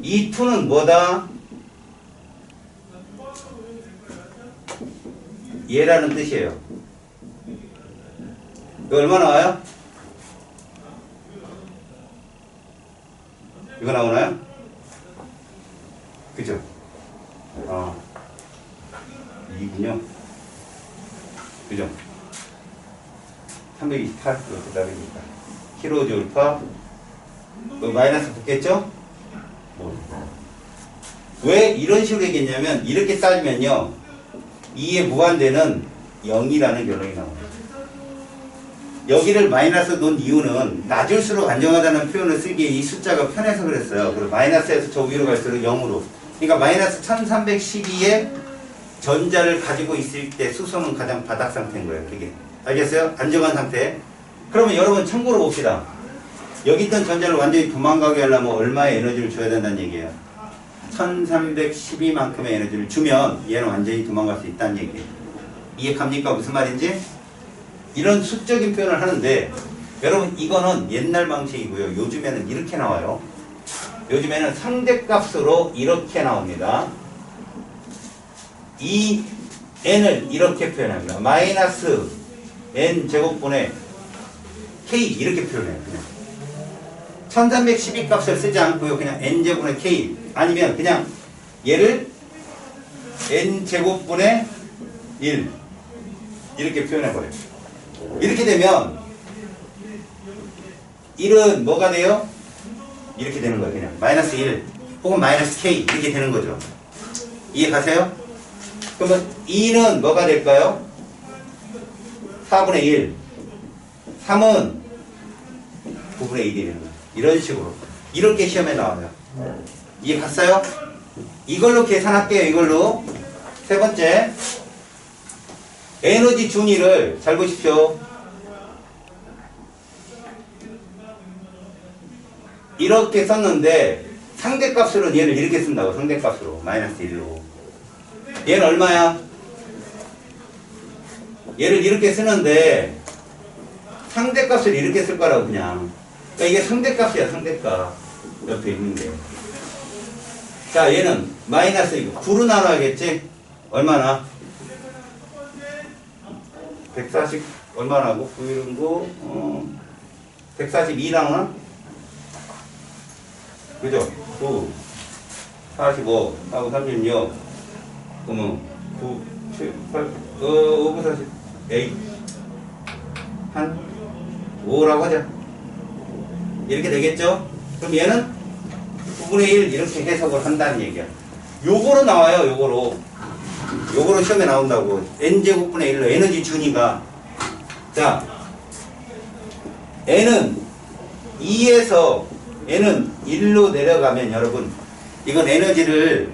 이 2는 뭐다? 얘라는 뜻이에요. 이거 얼마 나와요? 이거 나오나요? 그죠? 2군요. 그죠? 328 이렇게 답입니다. 킬로조울파 마이너스 붙겠죠? 왜 이런 식으로 얘기했냐면 이렇게 따지면요 2의 무한대는 0이라는 결론이 나옵니다. 여기를 마이너스 놓은 이유는 낮을수록 안정하다는 표현을 쓰기에 이 숫자가 편해서 그랬어요. 그리고 마이너스에서 저 위로 갈수록 0으로. 그러니까 마이너스 1312의 전자를 가지고 있을 때 수소는 가장 바닥 상태인 거예요. 그게 알겠어요? 안정한 상태. 그러면 여러분 참고로 봅시다. 여기 있던 전자를 완전히 도망가게 하려면 얼마의 에너지를 줘야 된다는 얘기예요. 1312만큼의 에너지를 주면 얘는 완전히 도망갈 수 있다는 얘기예요. 이해 갑니까? 무슨 말인지? 이런 수적인 표현을 하는데 여러분 이거는 옛날 방식이고요. 요즘에는 이렇게 나와요. 요즘에는 상대값으로 이렇게 나옵니다. 이 n을 이렇게 표현합니다. 마이너스 n 제곱분의 k 이렇게 표현해요. 그냥 1312 값을 쓰지 않고요. 그냥 n 제곱분의 k 아니면 그냥 얘를 n 제곱분의 1 이렇게 표현해버려요. 이렇게 되면 1은 뭐가 돼요? 이렇게 되는 거예요. 그냥 마이너스 1 혹은 마이너스 k 이렇게 되는 거죠. 이해 가세요? 그러면 2는 뭐가 될까요? 4분의 1 3은 9분의 1이 되는 거예요. 이런 식으로 이렇게 시험에 나와요. 이해 갔어요? 이걸로 계산할게요. 이걸로 세 번째 에너지 준위를 잘 보십시오. 이렇게 썼는데 상대값으로는 얘를 이렇게 쓴다고. 상대값으로 마이너스 1로 얘는 얼마야? 얘를 이렇게 쓰는데 상대값을 이렇게 쓸 거라고 그냥. 그러니까 이게 상대값이야. 상대값 옆에 있는 게. 자 얘는 마이너스 이거 9로 나눠야겠지? 얼마나? 140 얼마 나고 9 142 나오나? 그죠? 9 45 하고 36 그러면 9 7 8 5 40 8 한 5라고 하자. 이렇게 되겠죠? 그럼 얘는 9분의 1 이렇게 해석을 한다는 얘기야. 요거로 나와요. 요거로 시험에 나온다고. n제곱분의 1로 에너지 준위가. 자 n은 2에서 n은 1로 내려가면 여러분 이건 에너지를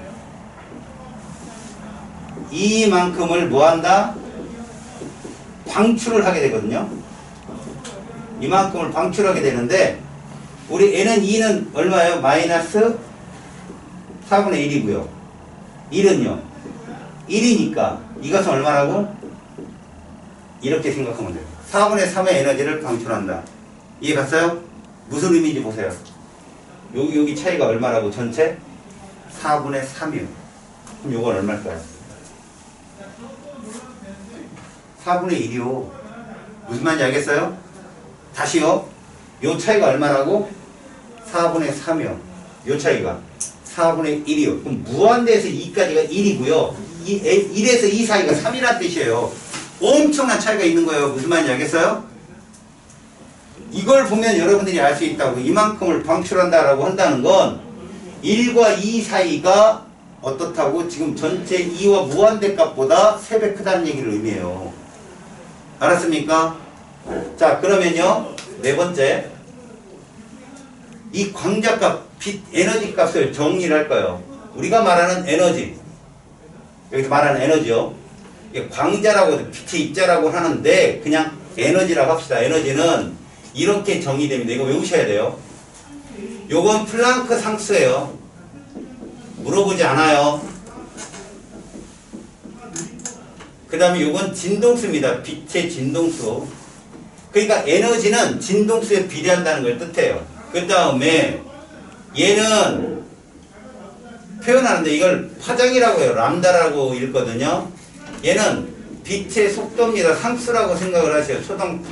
이만큼을 뭐한다? 방출을 하게 되거든요. 이만큼을 방출하게 되는데 우리 n은 2는 얼마예요? 마이너스 4분의 1이고요 1은요 1이니까 이것은 얼마라고? 이렇게 생각하면 돼요. 4분의 3의 에너지를 방출한다. 이해 갔어요? 무슨 의미인지 보세요. 여기 차이가 얼마라고? 전체 4분의 3이요. 그럼 요건 얼마일까요? 4분의 1이요. 무슨 말인지 알겠어요? 다시요. 요 차이가 얼마라고? 4분의 3이요. 요 차이가 4분의 1이요. 그럼 무한대에서 2까지가 1이고요. 1에서 2 사이가 3이라는 뜻이에요. 엄청난 차이가 있는 거예요. 무슨 말인지 알겠어요? 이걸 보면 여러분들이 알 수 있다고. 이만큼을 방출한다라고 한다는 건 1과 2 사이가 어떻다고? 지금 전체 2와 무한대 값보다 3배 크다는 얘기를 의미해요. 알았습니까? 자 그러면요 네 번째 이 광자값, 빛 에너지 값을 정리를 할까요? 우리가 말하는 에너지 여기서 말하는 에너지요. 이게 광자라고 빛의 입자라고 하는데 그냥 에너지라고 합시다. 에너지는 이렇게 정의됩니다. 이거 외우셔야 돼요. 요건 플랑크 상수예요. 물어보지 않아요. 그 다음에 요건 진동수입니다. 빛의 진동수. 그러니까 에너지는 진동수에 비례한다는 걸 뜻해요. 그 다음에 얘는 표현하는데 이걸 파장이라고 해요. 람다라고 읽거든요. 얘는 빛의 속도입니다. 상수라고 생각을 하세요. 초당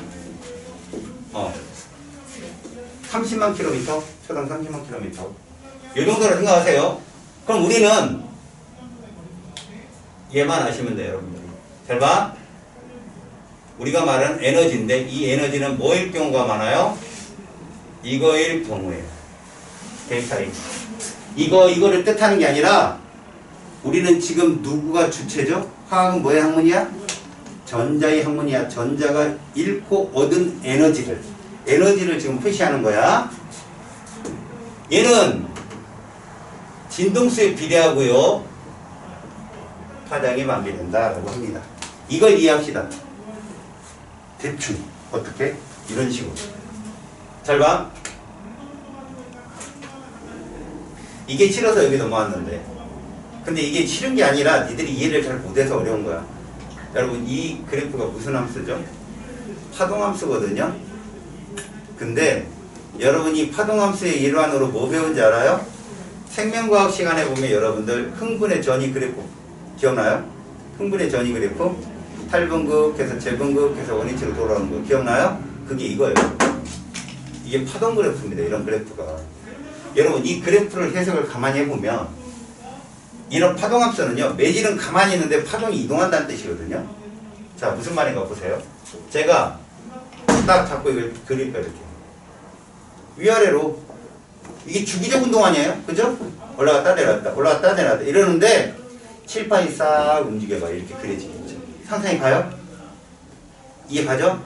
30만 킬로미터? 초당 30만 킬로미터. 이 정도로 생각하세요. 그럼 우리는 얘만 아시면 돼요, 여러분들. 잘 봐. 우리가 말하는 에너지인데 이 에너지는 뭐일 경우가 많아요? 이거일 경우에요. 델타 H. 이거를 뜻하는 게 아니라 우리는 지금 누구가 주체죠? 화학은 뭐의 학문이야? 전자의 학문이야. 전자가 잃고 얻은 에너지를 지금 표시하는 거야. 얘는 진동수에 비례하고요. 파장이 만비된다라고 합니다. 이걸 이해합시다. 대충 어떻게? 이런 식으로. 잘 봐. 이게 싫어서 여기 넘어왔는데 근데 이게 싫은 게 아니라 니들이 이해를 잘 못해서 어려운 거야. 여러분 이 그래프가 무슨 함수죠? 파동함수거든요. 근데 여러분이 파동함수의 일환으로 뭐 배운지 알아요? 생명과학 시간에 보면 여러분들 흥분의 전위 그래프 기억나요? 흥분의 전위 그래프 탈분극해서 재분극해서 원위치로 돌아오는 거 기억나요? 그게 이거예요. 이게 파동 그래프입니다. 이런 그래프가. 여러분 이 그래프를 해석을 가만히 해보면 이런 파동함수는요. 매질은 가만히 있는데 파동이 이동한다는 뜻이거든요. 자 무슨 말인가 보세요. 제가 딱 잡고 이걸 그릴까 이렇게 위아래로 이게 주기적 운동 아니에요? 그죠? 올라갔다 내려갔다 올라갔다 내려갔다 이러는데 칠판이 싹 움직여봐. 이렇게 그려지겠죠. 상상이 가요? 이해 가죠?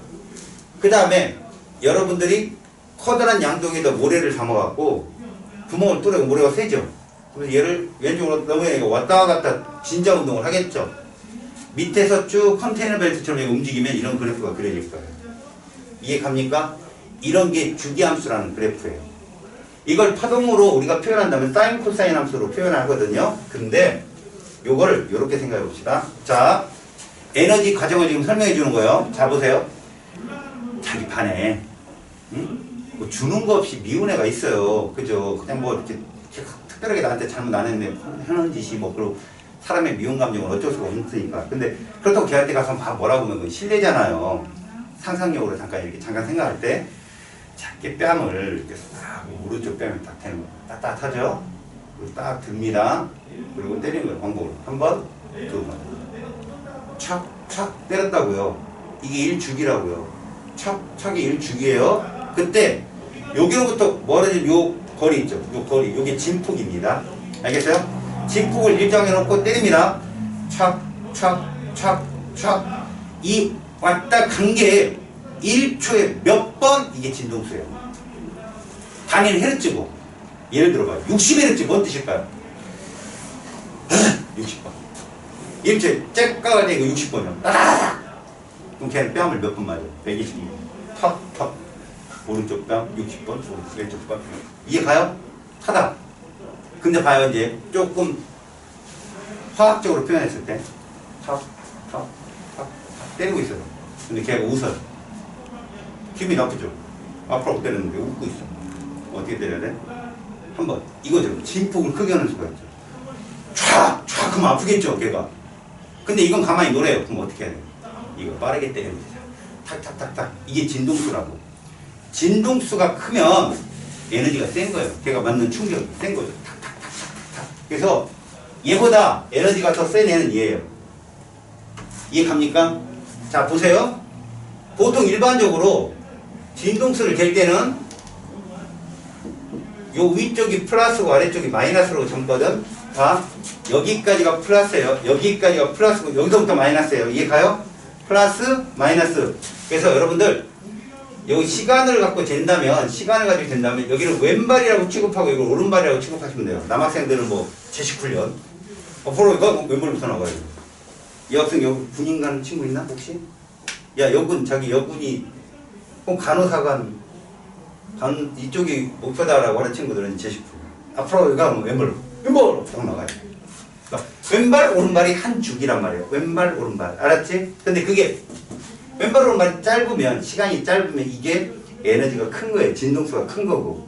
그 다음에 여러분들이 커다란 양동이에다 모래를 담아갖고 구멍을 뚫어고 모래가 세죠? 그래서 얘를 왼쪽으로 넘어가니까 왔다 갔다 진자 운동을 하겠죠? 밑에서 쭉 컨테이너 벨트처럼 움직이면 이런 그래프가 그려질 거예요. 이해 갑니까? 이런 게 주기함수라는 그래프예요. 이걸 파동으로 우리가 표현한다면 사인 코사인 함수로 표현하거든요. 근데 요거를 이렇게 생각해 봅시다. 자, 에너지 과정을 지금 설명해 주는 거예요. 자 보세요. 자기 반에 뭐 주는 거 없이 미운 애가 있어요. 그죠? 그냥 뭐 이렇게 특별하게 나한테 잘못 안 했네 하는 짓이 뭐 그리고 사람의 미운 감정은 어쩔 수가 없으니까. 근데 그렇다고 걔한테 가서 막 뭐라고 하면 그건 실례잖아요. 상상력으로 잠깐 생각할 때 작게 뺨을 이렇게 싹 오른쪽 뺨에 딱 대는 거예요. 따뜻하죠? 그리고 딱 듭니다. 그리고 때리는 거예요. 방법으로. 한 번, 두 번. 촥 때렸다고요. 이게 1주기라고요. 촥이 1주기예요. 그때 여기로부터 멀어진 요 거리 있죠. 요 거리. 요게 진폭입니다. 알겠어요? 진폭을 일정해 놓고 때립니다. 촥. 이 왔다 간 게 1초에 몇 번 이게 진동수예요. 단위는 헤르츠고. 예를 들어봐요. 60헤르츠 뭔 뜻일까요? 60번. 1초에 째까가 되고 60번이요. 따다닥! 그럼 걔는 뺨을 몇 번 맞아요? 120번. 턱. 오른쪽 뺨 60번, 왼쪽 뺨. 이해 가요? 타다. 근데 봐요, 이제 조금 화학적으로 표현했을 때. 턱. 때리고 있어요. 근데 걔가 웃어요. 기분이 나쁘죠? 앞으로 때리는데 웃고 있어. 어떻게 때려야 돼? 한 번. 이거죠. 진폭을 크게 하는 수가 있죠. 촥 하면 아프겠죠, 걔가. 근데 이건 가만히 놀아요. 그럼 어떻게 해야 돼? 이거 빠르게 때리면 되죠. 탁. 이게 진동수라고. 진동수가 크면 에너지가 센 거예요. 걔가 맞는 충격이 센 거죠. 탁. 그래서 얘보다 에너지가 더 센 애는 얘예요. 이해 갑니까? 자, 보세요. 보통 일반적으로 진동수를 갤 때는 요 위쪽이 플러스고 아래쪽이 마이너스로 적거든. 자, 여기까지가 플러스예요. 여기까지가 플러스고 여기서부터 마이너스예요. 이해 가요? 플러스, 마이너스. 그래서 여러분들 여기 시간을 갖고 잰다면 여기를 왼발이라고 취급하고 이걸 오른발이라고 취급하시면 돼요. 남학생들은 뭐 제식훈련. 앞으로 이거 왼발부터 나가요. 이 학생 여기 군인 가는 친구 있나 혹시? 야 여군 자기 여군이 꼭 간호사관 이쪽이 목표다라고 하는 친구들은 제식품 앞으로 가면 왼발로 딱 나가요. 그러니까 왼발 오른발이 한 줄기란 말이에요. 왼발 오른발 알았지? 근데 그게 왼발 오른발이 짧으면 시간이 짧으면 이게 에너지가 큰 거예요. 진동수가 큰 거고.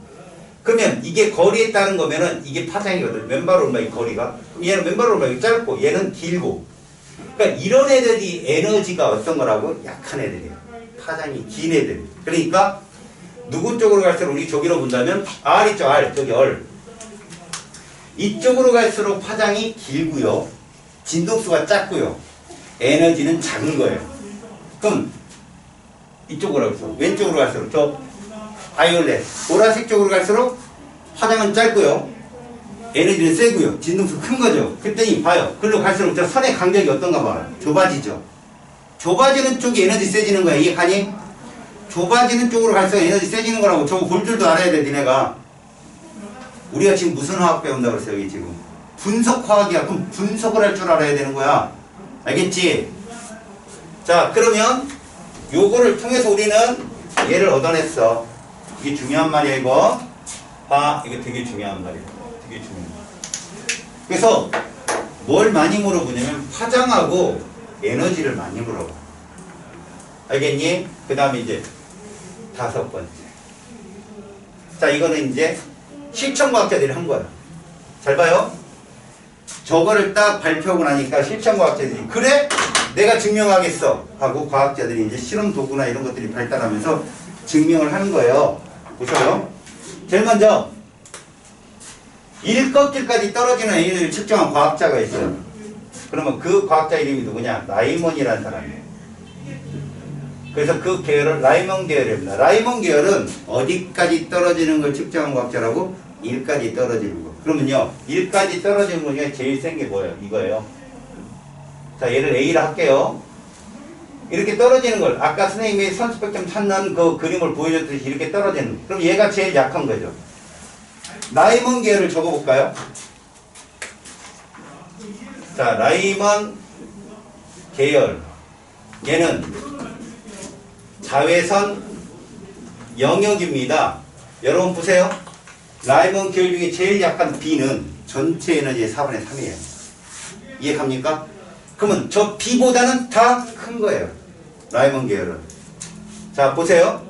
그러면 이게 거리에 따른 거면은 이게 파장이거든. 왼발 오른발이 거리가. 그럼 얘는 왼발 오른발이 짧고 얘는 길고. 그러니까 이런 애들이 에너지가 어떤 거라고? 약한 애들이에요. 파장이 긴 애들. 그러니까 누구 쪽으로 갈수록 우리 저기로 본다면 R 있죠. R 저기 얼. 이쪽으로 갈수록 파장이 길고요. 진동수가 작고요. 에너지는 작은 거예요. 그럼 이쪽으로 갈수록 왼쪽으로 갈수록 저 바이올렛 보라색 쪽으로 갈수록 파장은 짧고요. 에너지는 세고요. 진동수 큰 거죠. 그랬더니 봐요. 글로 갈수록 저 선의 간격이 어떤가 봐요. 좁아지죠. 좁아지는 쪽이 에너지 세지는 거야. 이해하니? 좁아지는 쪽으로 갈수록 에너지 세지는 거라고. 저거 볼 줄도 알아야 돼 니네가. 우리가 지금 무슨 화학 배운다고 그랬어요 여기 지금? 분석화학이야. 그럼 분석을 할 줄 알아야 되는 거야. 알겠지? 자 그러면 요거를 통해서 우리는 얘를 얻어냈어. 이게 중요한 말이야 이거. 봐 이거 되게 중요한 말이야. 되게 중요한 말. 그래서 뭘 많이 물어보냐면 파장하고 에너지를 많이 물어봐. 알겠니? 그 다음에 이제 5번째. 자 이거는 이제 실천과학자들이 한 거야. 잘 봐요. 저거를 딱 발표하고 나니까 실천과학자들이 그래? 내가 증명하겠어 하고 과학자들이 이제 실험 도구나 이런 것들이 발달하면서 증명을 하는 거예요. 보셔요. 제일 먼저 일껍질까지 떨어지는 에너지를 측정한 과학자가 있어요. 그러면 그 과학자 이름이 누구냐? 라이먼이라는 사람이에요. 그래서 그 계열을 라이먼 계열입니다. 라이먼 계열은 어디까지 떨어지는 걸 측정한 과학자라고? 1까지 떨어지는 거. 그러면요 1까지 떨어지는 거 중에 제일 센 게 뭐예요? 이거예요. 자 얘를 A라 할게요. 이렇게 떨어지는 걸 아까 선생님이 선수백점 찾는 그 그림을 보여줬듯이 이렇게 떨어지는 거. 그럼 얘가 제일 약한 거죠. 라이먼 계열을 적어볼까요? 자 라이먼 계열 얘는 자외선 영역입니다. 여러분 보세요. 라이먼 계열 중에 제일 약한 B는 전체 에너지의 4분의 3이에요. 이해갑니까? 그러면 저 B보다는 다 큰 거예요. 라이먼 계열은. 자 보세요.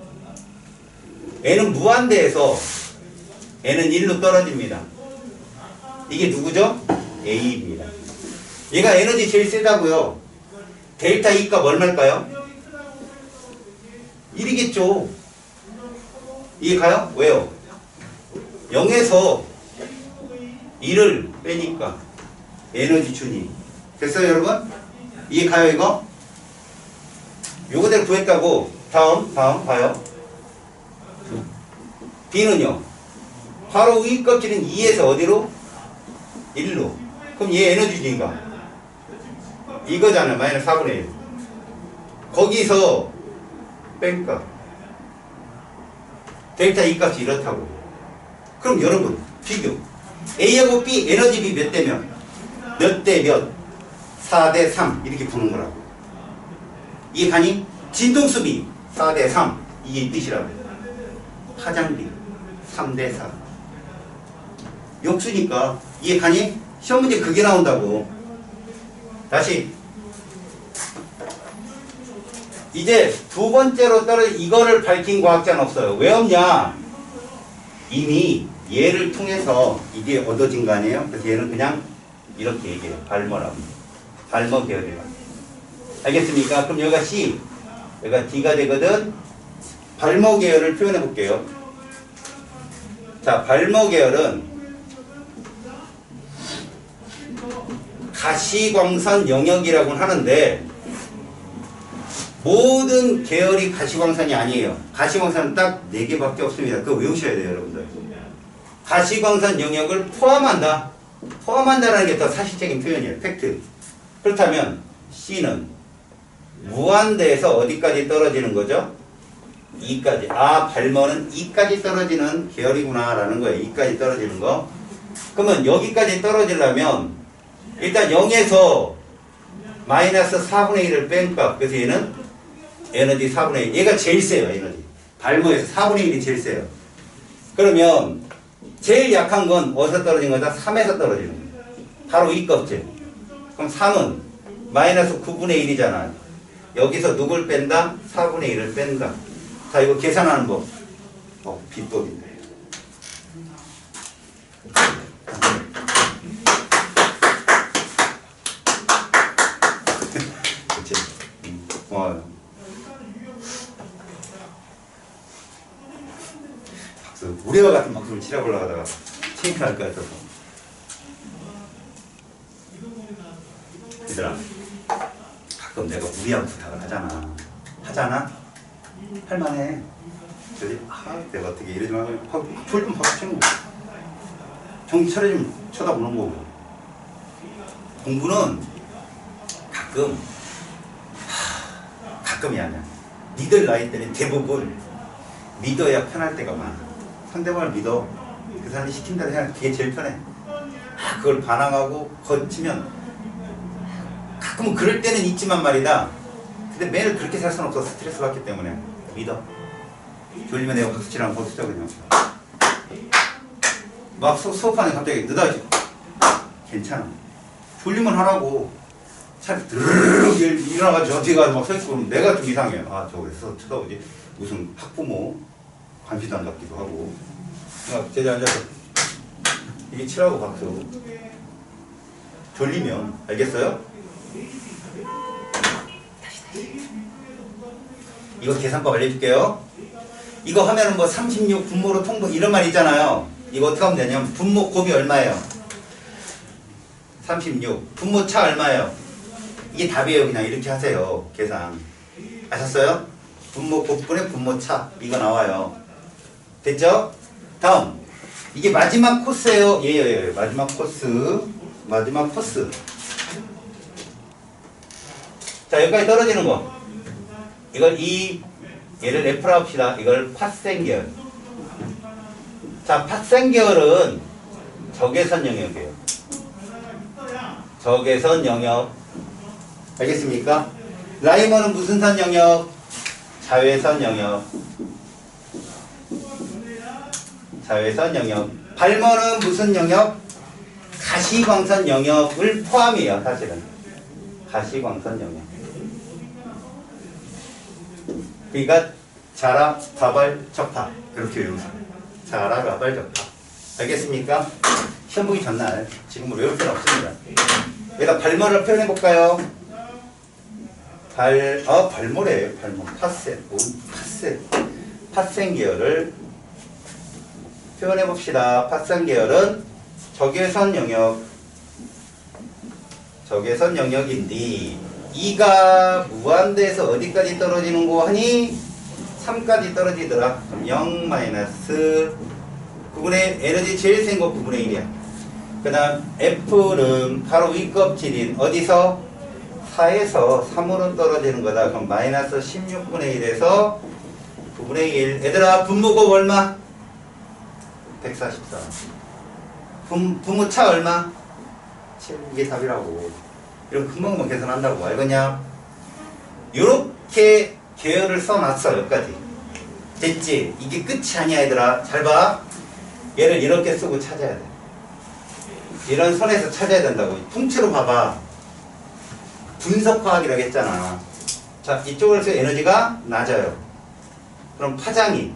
N은 무한대에서 N은 1로 떨어집니다. 이게 누구죠? A입니다. 얘가 에너지 제일 세다고요. 델타 E 값 얼마일까요? 1이겠죠. 이해가요? 왜요? 0에서 1을 빼니까 에너지 준위. 됐어요 여러분? 이해가요 이거? 요거대로 구했다고. 다음 봐요. B는요 바로 위 껍질은 2에서 어디로? 1로. 그럼 얘 에너지 준위가 이거잖아요. 마이너스 4분의 1. 거기서 뺄까 델타 E 값이 이렇다고. 그럼 여러분 비교 A하고 B 에너지 비 몇 대면 몇 대 몇 4대 3 이렇게 푸는 거라고. 이해가니? 진동수비 4대 3 이게 이 뜻이라고. 파장비 3대 4 역수니까. 이해가니? 시험 문제 그게 나온다고. 다시 이제 두 번째로 이거를 밝힌 과학자는 없어요. 왜 없냐? 이미 얘를 통해서 이게 얻어진 거 아니에요? 그래서 얘는 그냥 이렇게 얘기해요. 발머라고. 발머 계열이라고. 알겠습니까? 그럼 여기가 C, 여기가 D가 되거든. 발머 계열을 표현해 볼게요. 자, 발머 계열은 가시광선 영역이라고 하는데 모든 계열이 가시광선이 아니에요. 가시광선은 딱 4개밖에 없습니다. 그거 외우셔야 돼요, 여러분들. 가시광선 영역을 포함한다. 포함한다라는 게 더 사실적인 표현이에요. 팩트. 그렇다면 C는 무한대에서 어디까지 떨어지는 거죠? 2까지. 아, 발머는 2까지 떨어지는 계열이구나 라는 거예요. 2까지 떨어지는 거. 그러면 여기까지 떨어지려면 일단 0에서 마이너스 4분의 1을 뺀 값. 그래서 얘는 에너지 4분의 1. 얘가 제일 세요, 에너지. 발모에서 4분의 1이 제일 세요. 그러면 제일 약한 건 어디서 떨어진 거다? 3에서 떨어지는 거예요. 바로 이 값들. 그럼 3은 마이너스 9분의 1이잖아. 여기서 누굴 뺀다? 4분의 1을 뺀다. 자, 이거 계산하는 법. 비법인데. 그치? 고마워요. 박수. 우리와 같은 박수를 치러보려고 하다가 창피할 것 같아서. 얘들아, 가끔 내가 우리하고 부탁을 하잖아? 할만해. 그래서 내가 어떻게 이러지 말고 풀좀 박수 치는 거야. 정신 차려주면 쳐다보는 거고. 공부는 가끔이 아니야. 니들 나이 때는 대부분 믿어야 편할 때가 많아. 상대방을 믿어. 그 사람이 시킨 대로 해야 그게 제일 편해. 그걸 반항하고 거치면 가끔은 그럴 때는 있지만 말이다. 근데 매일 그렇게 살 수는 없어. 스트레스 받기 때문에. 믿어. 졸리면 내가 박수 치라면 박수 쳐 그냥. 막 수업하는데 갑자기 느다지. 괜찮아. 졸리면 하라고. 차라리 드르륵 일어나가지고 어디 가서 막 서있고 그러면 내가 좀 이상해. 저거 왜 쳐다보지? 무슨 학부모 관시단 같기도 하고. 제자리 앉아서 이게 치라고 박수. 졸리면 알겠어요? 이거 계산법 알려줄게요. 이거 하면은 뭐 36 분모로 통보 이런 말 있잖아요. 이거 어떻게 하면 되냐면 분모 곱이 얼마예요? 36 분모 차 얼마예요? 이게 답이에요. 그냥 이렇게 하세요. 계산 아셨어요? 분모 곱분의 분모 차 이거 나와요. 됐죠? 다음 이게 마지막 코스예요. 예. 마지막 코스. 자, 여기까지 떨어지는 거. 이걸 얘를 F라 합시다. 이걸 파생계열. 자, 파생계열은 적외선 영역이에요. 적외선 영역. 알겠습니까? 라이먼은 무슨 선 영역? 자외선 영역. 자외선 영역. 발머는 무슨 영역? 가시광선 영역을 포함해요. 사실은 가시광선 영역. 그러니까 자라, 가발, 적파 그렇게 외우세요. 자라, 가발, 적파. 알겠습니까? 시험 보기 전날 지금은 외울 필요 없습니다. 여기다 발머를 표현해 볼까요? 발모래. 발모. 파센 계열을 표현해 봅시다. 파센 계열은 적외선 영역인데 2가 무한대에서 어디까지 떨어지는 거 하니? 3까지 떨어지더라. 그럼 0 마이너스 9분의 에너지 제일 센 거 9분의 1이야. 그 다음 F는 바로 윗껍질인 어디서? 4에서 3으로 떨어지는 거다. 그럼 마이너스 16분의 1에서 9분의 1. 얘들아 분모곱 얼마? 144. 분모차 얼마? 7. 이게 답이라고. 이런 금방금방 계산한다고. 알겠냐? 요렇게 계열을 써놨어. 여기까지. 됐지? 이게 끝이 아니야 얘들아. 잘 봐. 얘를 이렇게 쓰고 찾아야 돼. 이런 선에서 찾아야 된다고. 통째로 봐봐. 분석화학이라고 했잖아. 자, 이쪽에서 에너지가 낮아요. 그럼 파장이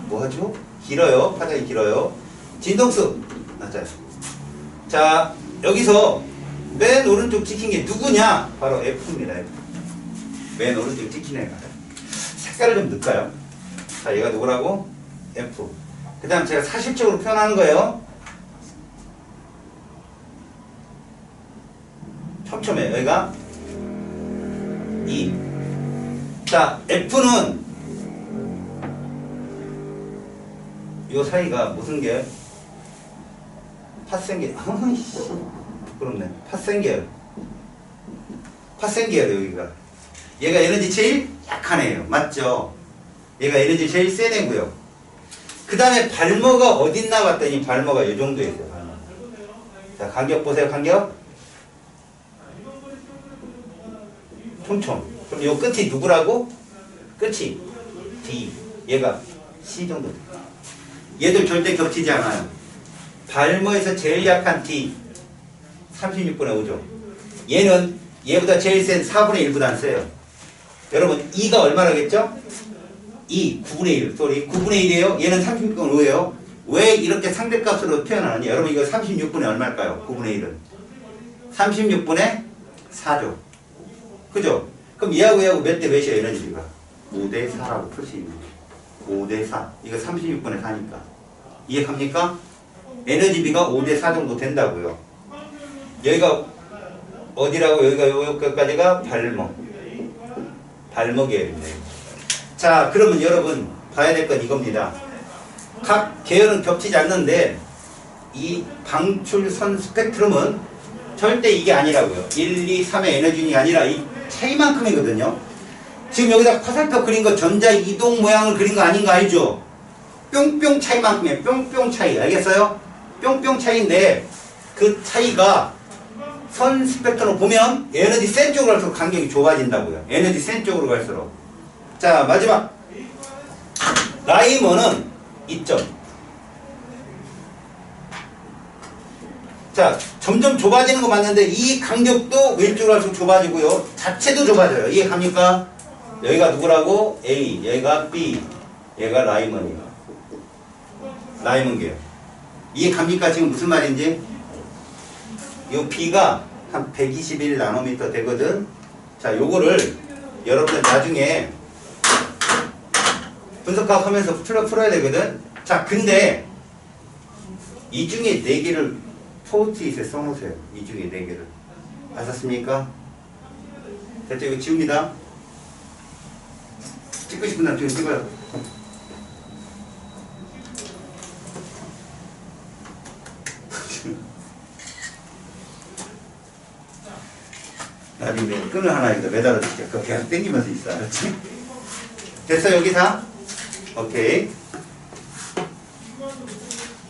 뭐하죠? 길어요. 파장이 길어요. 진동수 낮아요. 자, 여기서 맨 오른쪽 찍힌 게 누구냐? 바로 F입니다. F. 맨 오른쪽 찍힌 애가. 색깔을 좀 넣을까요? 자, 얘가 누구라고? F. 그 다음 제가 사실적으로 표현하는 거예요. 촘촘해. 여기가 2. 자, F는 요 사이가 무슨 계열? 파생계열. 부끄럽네. 파생계열 여기가. 얘가 에너지 제일 약한 애예요. 맞죠? 얘가 에너지 제일 센 애고요. 그 다음에 발모가 어딨나 봤더니 발모가 이 정도에 있어요. 발모. 자, 간격 보세요. 간격. 총총. 그럼 요 끝이 누구라고? 끝이 D. 얘가 C 정도. 얘들 절대 겹치지 않아요. 발모에서 제일 약한 D 36분의 5죠. 얘는 얘보다 제일 센 4분의 1보다 세요. 여러분 2가 얼마라겠죠? 2, 9분의 1, 쏘리 9분의 1이에요. 얘는 36분의 5예요. 왜 이렇게 상대값으로 표현하느냐? 여러분 이거 36분의 얼마일까요? 9분의 1은 36분의 4죠. 그죠? 그럼 얘하고 몇 대 몇이야 에너지가? 5대 4라고 풀 수 있는 거예요. 5대 4. 이거 36분의 4니까. 이해갑니까? 에너지비가 5대 4 정도 된다고요. 여기가 어디라고? 여기가 여기까지가 발목이에요. 자, 그러면 여러분 봐야 될 건 이겁니다. 각 계열은 겹치지 않는데 이 방출선 스펙트럼은 절대 이게 아니라고요. 1, 2, 3의 에너지이 아니라 이 차이만큼이거든요. 지금 여기다 화살표 그린 거 전자 이동 모양을 그린 거 아닌 거 알죠? 뿅뿅 차이만큼이에요. 뿅뿅 차이. 알겠어요? 뿅뿅 차이인데 그 차이가 선 스펙트럼을 보면 에너지 센 쪽으로 갈수록 간격이 좁아진다고요. 에너지 센 쪽으로 갈수록. 자, 마지막 라이머는 2점. 자, 점점 좁아지는 거 맞는데 이 간격도 왼쪽으로 갈수록 좁아지고요. 자체도 좁아져요. 이해갑니까? 여기가 누구라고? A, 여기가 B, 얘가 라이먼이에요. 라이먼계요. 이해갑니까? 지금 무슨 말인지? 이 B가 한 121 나노미터 되거든. 자, 요거를 여러분들 나중에 분석학 하면서 풀어야 되거든. 자, 근데 이 중에 4개를 포스트잇에 써놓으세요. 이 중에 4개를. 아셨습니까? 됐죠? 이거 지웁니다. 찍고 싶은 사람 지금 찍어요. 나중에 끈을 하나 여기다 매달아 줄게. 그거 계속 당기면서 있어. 알았지? 됐어, 여기 다? 오케이.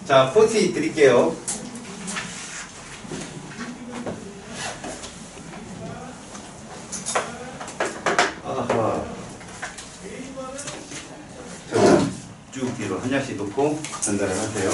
자, 포스트잇 드릴게요. 아하. 자, 쭉 뒤로 한 장씩 놓고 전달을 하세요.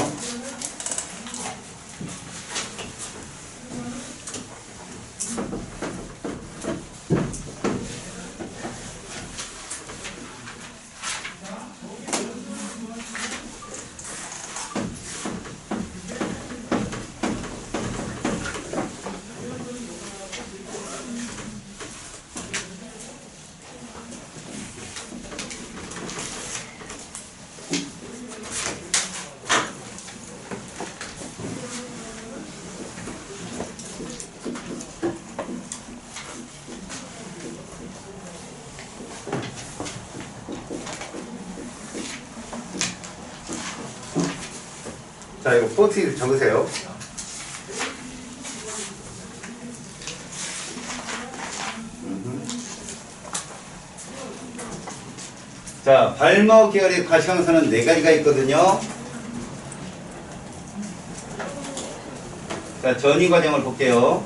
자, 이거 포스트잇 적으세요. 자, 발모 계열의 가시광선은 4가지가 있거든요. 자, 전이 과정을 볼게요.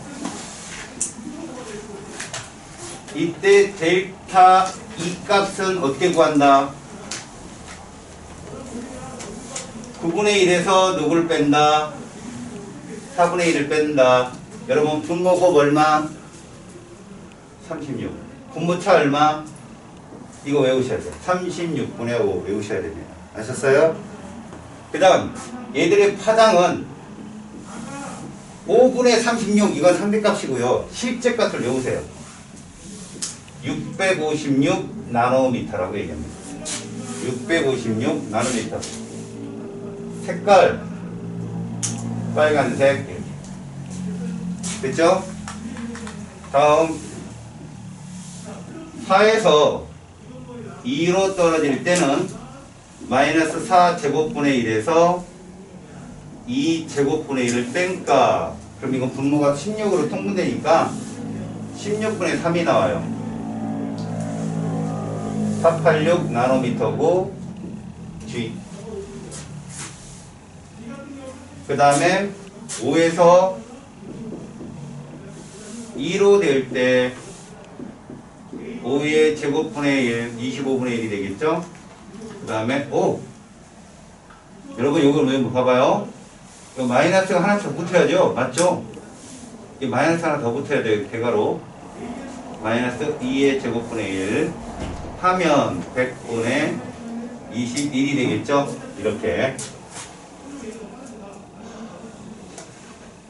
이때 델타 E 값은 어떻게 구한다? 9분의 1에서 누구를 뺀다? 4분의 1을 뺀다. 여러분 분모곱 얼마? 36. 분모차 얼마? 이거 외우셔야 돼요. 36분의 5 외우셔야 됩니다. 아셨어요? 그 다음 얘들의 파장은 5분의 36 이건 상대값이고요. 실제 값을 외우세요. 656 나노미터라고 얘기합니다. 656 나노미터. 색깔 빨간색 이렇게. 됐죠? 다음 4에서 2로 떨어질 때는 마이너스 4제곱분의 1에서 2제곱분의 1을 뺀까. 그럼 이건 분모가 16으로 통분되니까 16분의 3이 나와요. 486 나노미터고 G. 그 다음에 5에서 2로 될 때 5의 제곱분의 1, 25분의 1이 되겠죠? 그 다음에, 여러분, 이걸 왜 봐봐요? 이거 마이너스가 하나 더 붙어야죠? 맞죠? 이 마이너스 하나 더 붙어야 돼요, 대괄호. 마이너스 2의 제곱분의 1 하면 100분의 21이 되겠죠? 이렇게.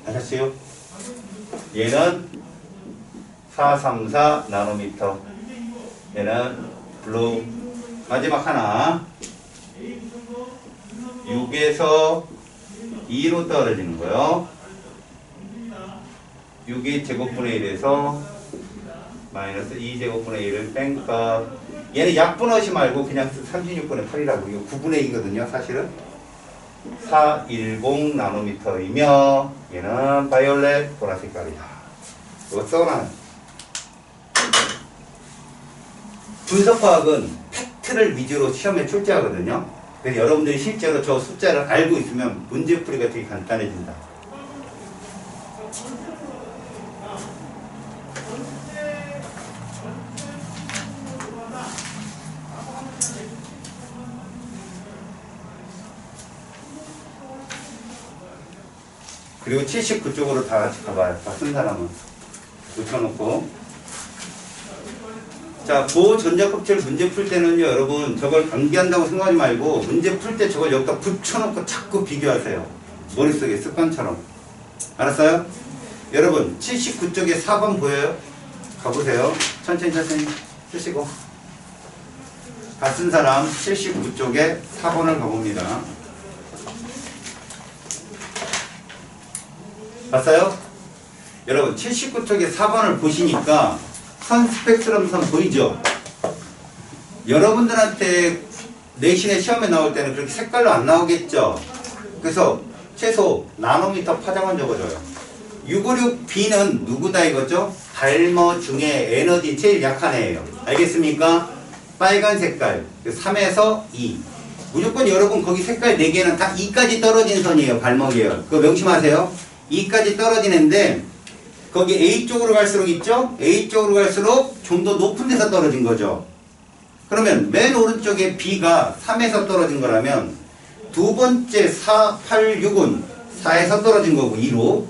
아셨어요? 얘는 434 나노미터. 얘는 블루. 마지막 하나. 6에서 2로 떨어지는 거요. 6이 제곱분의 1에서 마이너스 2제곱분의 1을 뺀값. 얘는 약분하지 말고 그냥 36분의 8이라고. 이거 9분의 2거든요, 사실은. 410 나노미터이며 얘는 바이올렛 보라색깔이다. 이거 써놔요. 분석화학은 팩트를 위주로 시험에 출제하거든요. 그래서 여러분들이 실제로 저 숫자를 알고 있으면 문제풀이가 되게 간단해진다. 그리고 79쪽으로 다 같이 가봐요. 다 쓴 사람은. 붙여놓고. 자, 고전자껍질 문제 풀 때는요, 여러분, 저걸 암기한다고 생각하지 말고, 문제 풀 때 저걸 여기다 붙여놓고 자꾸 비교하세요. 머릿속에 습관처럼. 알았어요? 여러분, 79쪽에 4번 보여요? 가보세요. 천천히 쓰시고. 다 쓴 사람 79쪽에 4번을 가봅니다. 봤어요? 여러분 79쪽에 4번을 보시니까 선 스펙트럼선 보이죠? 여러분들한테 내신의 시험에 나올 때는 그렇게 색깔로 안 나오겠죠? 그래서 최소 나노미터 파장은 적어줘요. 656B는 누구다 이거죠? 발머 중에 에너지 제일 약한 애예요. 알겠습니까? 빨간 색깔 3에서 2. 무조건 여러분 거기 색깔 4개는 다 2까지 떨어진 선이에요. 발머 계열. 그거 명심하세요. 2까지 떨어지는데 거기 A 쪽으로 갈수록 있죠? A 쪽으로 갈수록 좀 더 높은 데서 떨어진 거죠. 그러면 맨 오른쪽에 B가 3에서 떨어진 거라면 두 번째 4, 8, 6은 4에서 떨어진 거고 2로,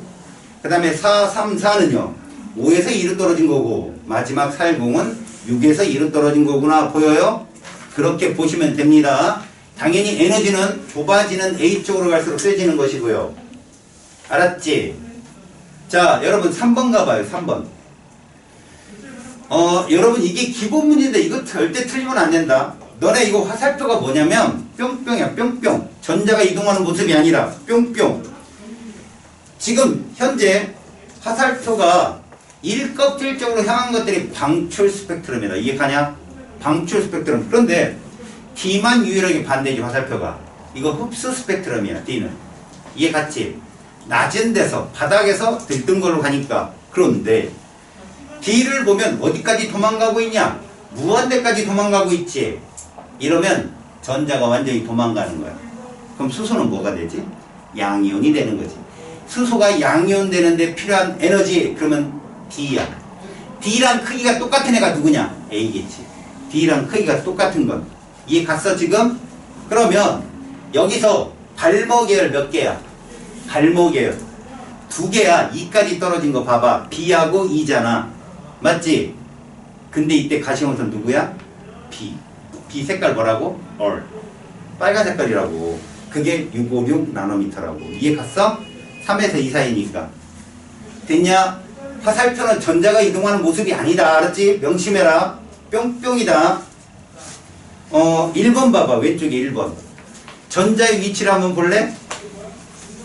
그 다음에 4, 3, 4는요 5에서 2로 떨어진 거고, 마지막 410은 6에서 2로 떨어진 거구나. 보여요? 그렇게 보시면 됩니다. 당연히 에너지는 좁아지는 A 쪽으로 갈수록 세지는 것이고요. 알았지? 자, 여러분 3번 가봐요. 3번. 여러분 이게 기본 문제인데 이거 절대 틀리면 안 된다. 너네 이거 화살표가 뭐냐면 뿅뿅이야. 뿅뿅. 전자가 이동하는 모습이 아니라 뿅뿅. 지금 현재 화살표가 1껍질 쪽으로 향한 것들이 방출 스펙트럼이다. 이게 가냐? 방출 스펙트럼. 그런데 D만 유일하게 반대지. 화살표가 이거 흡수 스펙트럼이야. D는. 이해 갔지? 낮은 데서 바닥에서 들뜬 걸로 가니까. 그런데 D를 보면 어디까지 도망가고 있냐? 무한대까지 도망가고 있지. 이러면 전자가 완전히 도망가는 거야. 그럼 수소는 뭐가 되지? 양이온이 되는 거지. 수소가 양이온 되는데 필요한 에너지, 그러면 D야. D랑 크기가 똑같은 애가 누구냐? A겠지. D랑 크기가 똑같은 건. 이해 갔어 지금? 그러면 여기서 발머 계열 몇 개야? 발머 계열 2개야. 2까지 떨어진 거 봐봐. B하고 E잖아. 맞지? 근데 이때 가시험선 누구야? B. B 색깔 뭐라고? 얼. 빨간 색깔이라고. 그게 656 나노미터라고. 이해 갔어? 3에서 2 사이니까. 됐냐? 화살표는 전자가 이동하는 모습이 아니다. 알았지? 명심해라. 뿅뿅이다. 1번 봐봐. 왼쪽에 1번. 전자의 위치를 한번 볼래?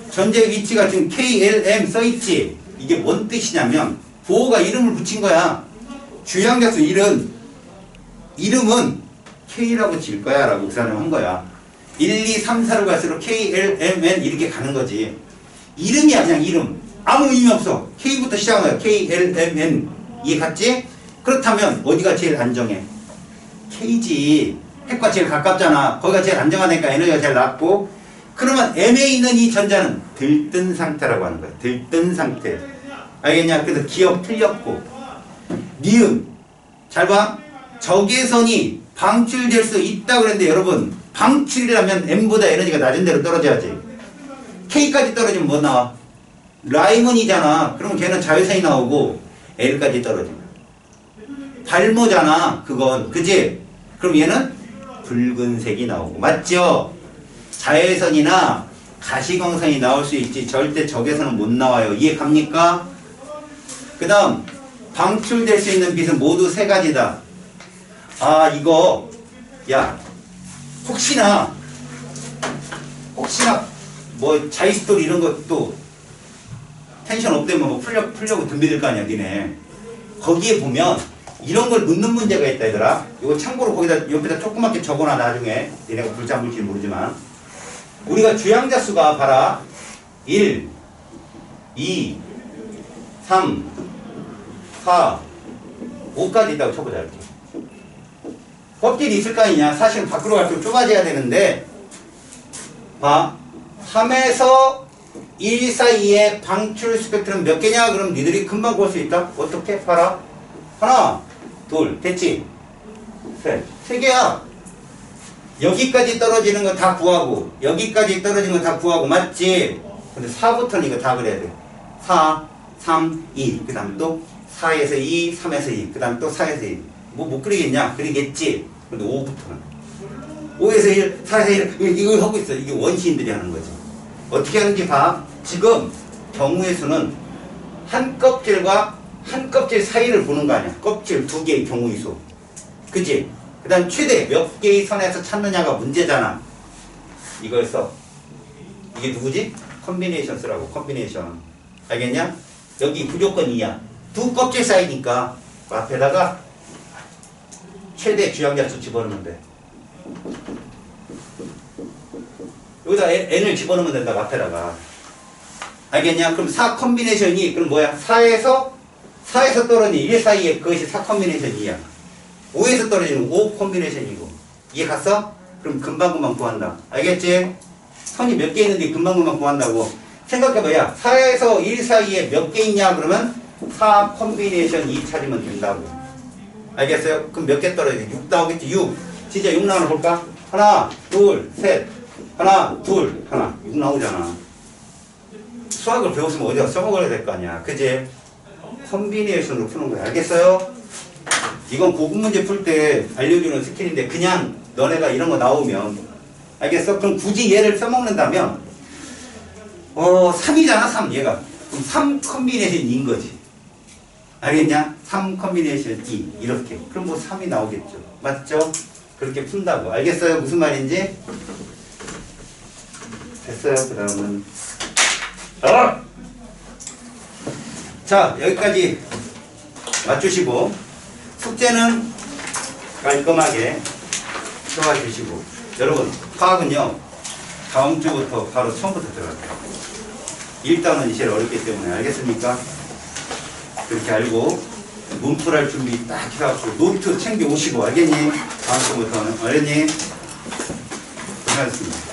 전자의 위치가 지금 KLM 써있지? 이게 뭔 뜻이냐면 보호가 이름을 붙인 거야. 주양자수 이름은 K라고 질 거야 라고 그 사람이 한 거야. 1, 2, 3, 4로 갈수록 KLMN 이렇게 가는 거지. 이름이야. 그냥 이름. 아무 의미 없어. K부터 시작한 거야. KLMN. 이해 갔지? 그렇다면 어디가 제일 안정해? K지. 핵과 제일 가깝잖아. 거기가 제일 안정하니까 에너지가 제일 낮고. 그러면 M에 있는 이 전자는 들뜬 상태라고 하는 거야. 들뜬 상태. 알겠냐? 그래서 기억 틀렸고. 니은. 잘 봐. 적외선이 방출될 수 있다 그랬는데 여러분 방출이라면 m보다 에너지가 낮은 데로 떨어져야지. k까지 떨어지면 뭐 나와? 라이먼이잖아. 그럼 걔는 자외선이 나오고 l까지 떨어지면 발모잖아. 그건 그지? 그럼 얘는 붉은색이 나오고 맞죠? 자외선이나 가시광선이 나올 수 있지 절대 적외선은 못 나와요. 이해 갑니까? 그 다음 방출될 수 있는 빛은 모두 세 가지다. 아 이거 야 혹시나 뭐 자이스토리 이런 것도 텐션 업되면 뭐 풀려고 덤비들 거 아니야 니네. 거기에 보면 이런 걸 묻는 문제가 있다 얘들아. 이거 참고로 거기다 옆에다 조그맣게 적어놔 나중에. 니네가 볼지 안 볼지 모르지만 우리가 주양자 수가 봐라 1 2 3 4 5까지 있다고 쳐보자 이렇게. 껍질이 있을 거 아니냐. 사실은 밖으로 갈수록 좁아져야 되는데 봐 3에서 1 사이에 방출 스펙트럼 몇 개냐? 그럼 니들이 금방 볼 수 있다. 어떻게? 봐라 하나 둘 됐지? 세 개야. 여기까지 떨어지는 거 다 구하고 여기까지 떨어지는 거 다 구하고 맞지? 근데 4부터는 이거 다 그래야 돼. 4 3 2 그 다음 또 4에서 2 3에서 2 그 다음 또 4에서 2 뭐 못 그리겠냐? 그리겠지? 근데 5부터는 5에서 1 4에서 1 이걸 하고 있어. 이게 원시인들이 하는 거지. 어떻게 하는지 봐. 지금 경우의 수는 한 껍질과 한 껍질 사이를 보는 거 아니야. 껍질 두 개의 경우의 수. 그치? 그 다음 최대 몇 개의 선에서 찾느냐가 문제잖아. 이걸 써. 이게 누구지? 컨비네이션 쓰라고. 컨비네이션. 알겠냐? 여기 무조건 2야. 두 껍질 사이니까 앞에다가 최대 주양자 수 집어넣으면 돼. 여기다 n을 집어넣으면 된다. 앞에다가. 알겠냐? 그럼 4 컨비네이션이 그럼 뭐야? 4에서 떨어진 1 사이에 그것이 4 컨비네이션이야. 5에서 떨어지는 5 컨비네이션이고. 이해 갔어? 그럼 금방금방 구한다. 알겠지? 선이 몇 개 있는데 금방금방 구한다고. 생각해봐. 야 4에서 1 사이에 몇 개 있냐? 그러면 4 컨비네이션 2 찾으면 된다고. 알겠어요? 그럼 몇 개 떨어지지? 6 나오겠지? 6. 진짜 6 나오나 볼까? 하나, 둘, 셋. 하나, 둘, 하나. 6 나오잖아. 수학을 배웠으면 어디다 써먹어야 될 거 아니야. 그지? 컨비네이션으로 푸는 거야. 알겠어요? 이건 고급 문제 풀 때 알려주는 스킬인데 그냥 너네가 이런 거 나오면 알겠어? 그럼 굳이 얘를 써먹는다면 3이잖아 3 얘가. 그럼 3 컨비네이션 2인 거지. 알겠냐? 3 컨비네이션 2 이렇게. 그럼 뭐 3이 나오겠죠. 맞죠? 그렇게 푼다고. 알겠어요? 무슨 말인지? 됐어요. 그 다음은 자 여기까지 맞추시고 숙제는 깔끔하게 써와주시고 여러분 화학은요 다음 주부터 바로 처음부터 들어갈게요. 1단원이 제일 어렵기 때문에 알겠습니까? 그렇게 알고 문풀할 준비 딱 해갖고 노트 챙겨 오시고 알겠니? 다음 주부터는 알겠니? 고생하셨습니다.